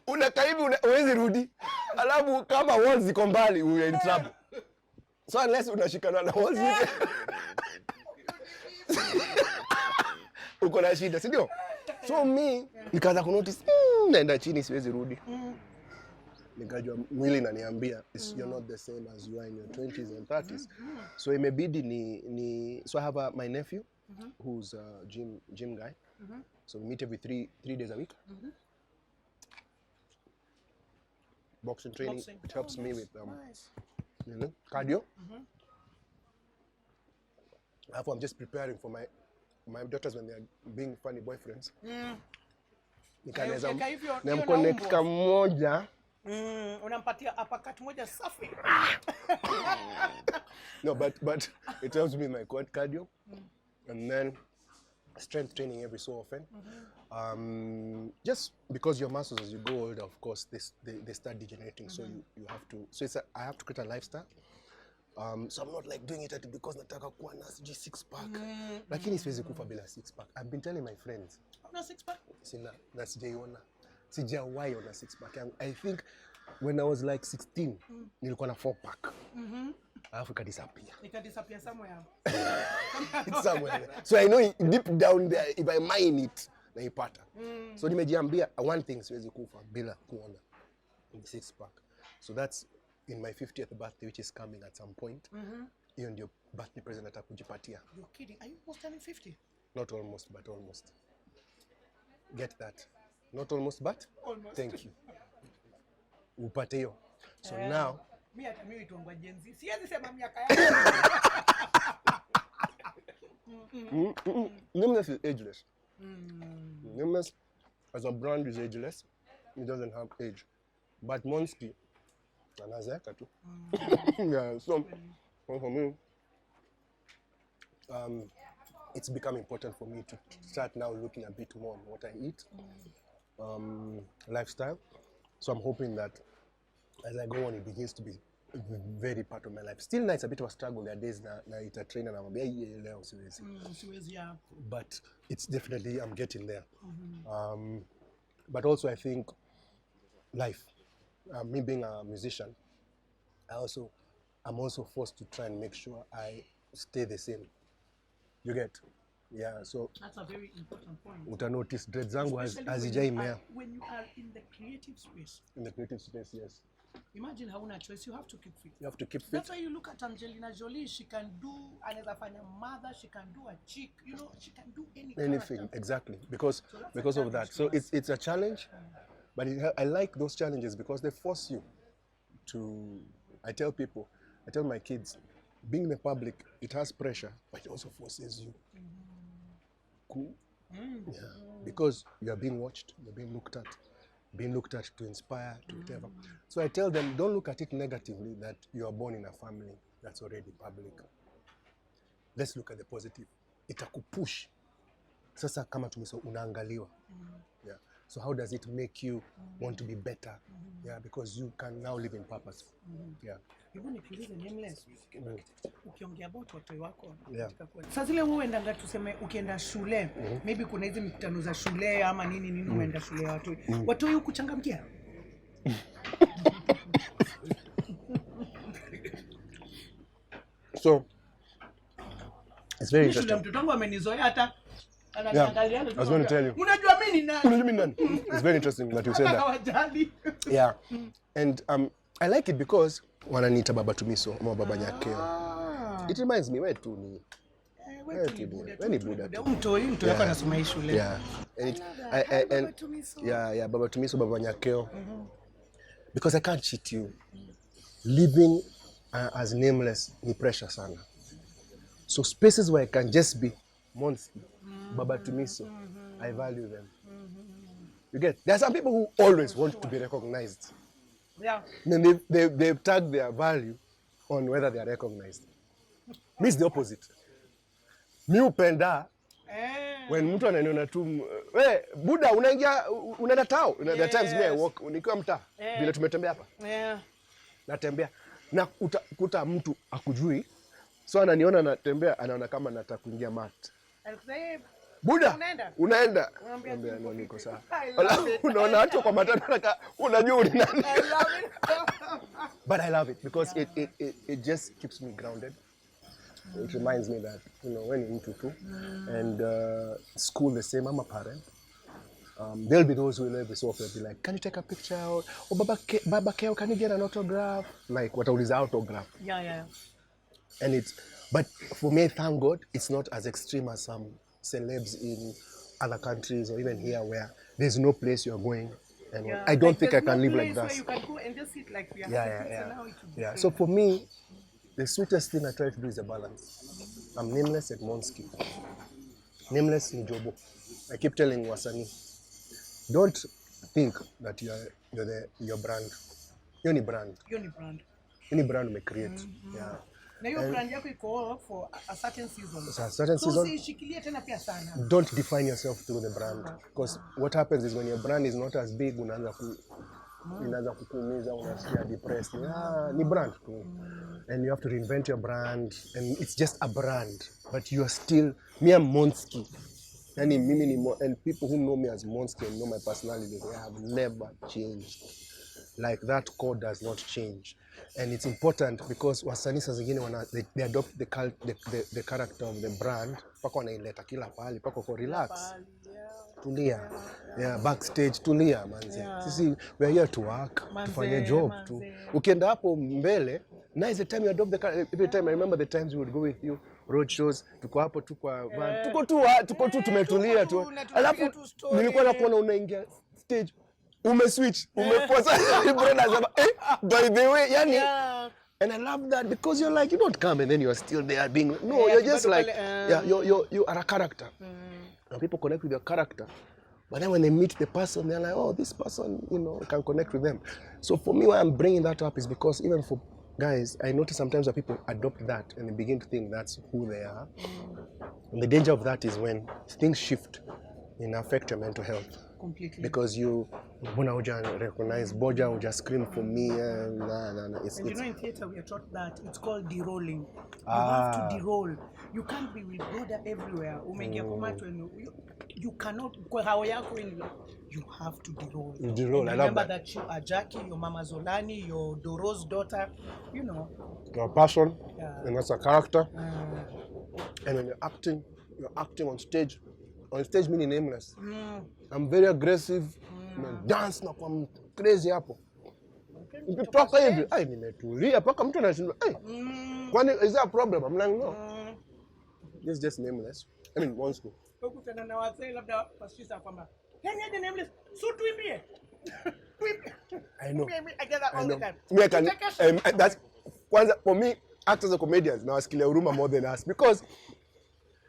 Speaker 2: Unakaa hivi huwezi rudi. Alafu kama walls ziko mbali you are in trouble. So unless unashikana na walls uko na shida, si ndio? So me nikaanza ku notice naenda chini siwezi rudi. Nikajua mwili inaniambia you're not the same as you are in your 20s and 30s. So imebidi so I have my nephew who's a gym guy. So we meet every three days a week. Boxing training. It helps me with cardio. Therefore, I'm just preparing for my daughters when they're being funny boyfriends. Nikaneza namconnect kamoja.
Speaker 1: Unampatia uppercut moja safi.
Speaker 2: No, but it helps me in my cardio, and then strength training every so often. Just because your muscles, as you go older, of course, they start degenerating. So you have to. So I have to create a lifestyle. So I'm not like doing it because nataka kuwa na six pack. Lakini siwezi kufa bila six pack. I've been telling my friends.
Speaker 1: Una six pack?
Speaker 2: Sina, na sijaiona. Sijawahi ona six pack. I think when I was like 16, nilikuwa na 4 pack. Alafu ikadisappear.
Speaker 1: Ikadisappear somewhere.
Speaker 2: It's somewhere. So I know deep down there, if I mine it, naipata. So nimejiambia one thing siwezi kufa bila kuona six pack. So that's in my 50th birthday, which is coming at some point. Hiyo ndio birthday present natakujipatia.
Speaker 1: You're kidding? Are you almost turning 50?
Speaker 2: Not almost, but almost. Get that? Not almost, but
Speaker 1: almost.
Speaker 2: Thank you. Upate hiyo. So now
Speaker 1: mimi tuongwa Gen Z. Siwezi sema miaka yangu.
Speaker 2: Nameless is ageless. Nameless as a brand is ageless. It doesn't have age. But Monski anazeeka tu. Yeah, so for me, it's become important for me to start now looking a bit more on what I eat, lifestyle. So I'm hoping that as I go on, it begins to be very part of my life. Still now, it's a bit of a struggle. There are days na eat a trainer and I'm like, but it's definitely, I'm getting there. But also I think life, me being a musician, I'm also forced to try and make sure I stay the same. You get? Yeah, so
Speaker 1: that's a very important point.
Speaker 2: Uta notice dreads zangu hazijaimea.
Speaker 1: When you are in the creative space.
Speaker 2: In the creative space, yes.
Speaker 1: Imagine hauna choice, you have to keep fit.
Speaker 2: You have to keep fit.
Speaker 1: That's why you look at Angelina Jolie, she can do another fanya mother, she can do a chick, you know, she can do anything.
Speaker 2: Character. Exactly, because of that. So it's a challenge, but I like those challenges because they force you to. I tell my kids, being in the public, it has pressure, but it also forces you. Cool. Yeah, because you are being watched, you're being looked at to inspire, to whatever. So I tell them, don't look at it negatively that you are born in a family that's already public. Let's look at the positive. Itakupush. Sasa kama tumesema unaangaliwa. Yeah. So how does it make you want to be better? Yeah, because you can now live in purpose. Yeah.
Speaker 1: Hebu nikiulize Nameless. Ukiongea about watu wako.
Speaker 2: Yeah.
Speaker 1: Sasa zile wewe unaenda tuseme ukienda shule, maybe kuna hizo mikutano za shule ama nini umeenda shule ya watu. Watu huku kuchangamkia.
Speaker 2: So it's very interesting.
Speaker 1: Mtoto wangu amenizoea hata
Speaker 2: yeah, I was going to tell you.
Speaker 1: Unajua mimi ni nani?
Speaker 2: It's very interesting that you said that. Yeah. And I like it because wananiita Baba Tumiso ama Baba Nyakeo. It reminds me, wewe tu ni Buddha.
Speaker 1: Mtu yako anasoma shule.
Speaker 2: Yeah. And Baba Tumiso, Baba Nyakeo. Because I can't cheat you. Living as Nameless ni pressure sana. So spaces where I can just be Monski, Baba Tumiso, I value them. You get? There are some people who always want to be recognized.
Speaker 1: Yeah.
Speaker 2: And then they tag their value on whether they are recognized. Me is the opposite. Mi upenda when mtu ananiona tu, we Buddha unaenda tao. There are times me I walk nikiwa mtaa vile tumetembea hapa.
Speaker 1: Yeah.
Speaker 2: Natembea na kuta mtu akujui. So ananiona natembea anaona kama nataka kuingia mat. Buddha unaenda. Naambia niko sawa. Unaona watu kwa matatu unajua ni nani.
Speaker 1: I love it.
Speaker 2: But I love it because it just keeps me grounded. It reminds me that, you know, when you're into and school the same, I'm a parent. There'll be those who will every so often be like, can you take a picture? Or Baba Keo, can you get an autograph? Like, what is autograph?
Speaker 1: Yeah.
Speaker 2: And but for me, thank God, it's not as extreme as some celebs in other countries or even here where there's no place you're going. And I don't think I can live like that.
Speaker 1: Where you can go and just sit like we are.
Speaker 2: Yeah. So for me, the sweetest thing I try to do is a balance. I'm nameless at Monski. Nameless in Jobo. I keep telling Wasani, don't think that your brand. You're any brand. Any brand may create. Yeah.
Speaker 1: Na hiyo brand yako iko for a certain season.
Speaker 2: A certain season.
Speaker 1: So usishikilie tena pia sana.
Speaker 2: Don't define yourself through the brand, because what happens is when your brand is not as big, unaanza kukuumiza, unasikia depressed. Ni brand tu. And you have to reinvent your brand, and it's just a brand, but you are still me. I'm Monski. And people who know me as Monski and know my personality, they have never changed. Like that code does not change. And it's important because wasanii saa zingine they adopt the character of the brand pako wanaileta kila pali pako for relax. Tulia. Yeah, backstage tulia manze. Sisi we are here to work, tufanye job tu. Ukienda hapo mbele, now is the time you adopt the character. Every time I remember the times we would go with you road shows, tuko hapo tu kwa van. Tuko tu tumetulia tu. Alafu nilikuwa nakuona unaingia stage switch, umepoza brother by the way, and I love that because you're like, you don't come and then you're still there being, you're just like, you are a character. And people connect with your character, but then when they meet the person, they're like, oh, this person, can connect with them. So for me, why I'm bringing that up is because even for guys, I notice sometimes that people adopt that and they begin to think that's who they are. And the danger of that is when things shift and affect your mental health.
Speaker 1: Completely.
Speaker 2: Because you recognize Boja will just scream for me and
Speaker 1: in theater we are taught that it's called derolling. You have to derole. You can't be with Wilbroda everywhere. You cannot you have to derole.
Speaker 2: Derole, I love
Speaker 1: remember that you are Jacquey, your Mama Zolani, your Doro's daughter,
Speaker 2: Your passion, and that's a character. And when you're acting on stage. On stage meaning nameless. I'm very aggressive. Dance na kwa crazy hapo. Ukitoka hivi, nimetulia paka mtu anashinda, kwani is there a problem? I'm like, no. It's just nameless. I mean, one school.
Speaker 1: Ukutana na wazee labda pasisa kwamba, "Kenyan nameless, so tuimbie."
Speaker 2: I know.
Speaker 1: I get that all the time.
Speaker 2: That's for me, actors and comedians, now wasikilia huruma more than us because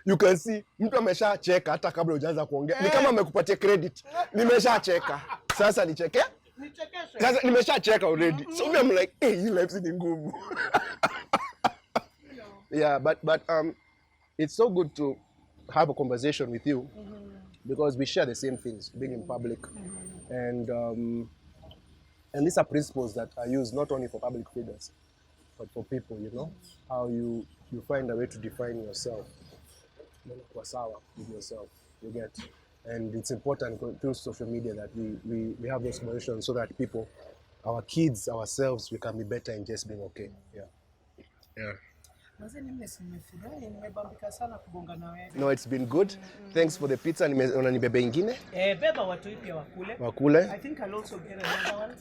Speaker 2: you can see mtu ameshacheka hata kabla hujaanza kuongea. Ni kama amekupatia credit. Nimeshacheka. Sasa nicheke? Nichekeshe. Sasa nimeshacheka already. So I'm like, hey, hii life ni ngumu. Yeah, but it's so good to have a conversation with you because we share the same things, being in public. And these are principles that are used not only for public figures, but for people, how you find a way to define yourself. With yourself, you get, and it's important through social media that we have those conversations so that people, our kids, ourselves, we can be better in just being okay. No, it's been good. Thanks for the pizza. Unanibebe ingine?
Speaker 1: Beba watu pia
Speaker 2: wakule.
Speaker 1: I think I'll also get another one.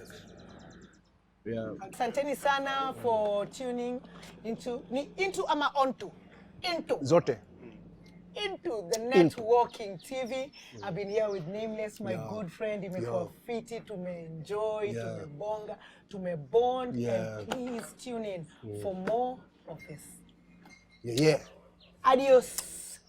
Speaker 2: Yeah.
Speaker 1: Asanteni sana for tuning into ama onto
Speaker 2: zote.
Speaker 1: Into the Netwalking TV. I've been here with Nameless, my good friend. Imekuwa fiti, tumeenjoy, tumebonga, tumebond, and please tune in for more of this.
Speaker 2: Yeah.
Speaker 1: Adios.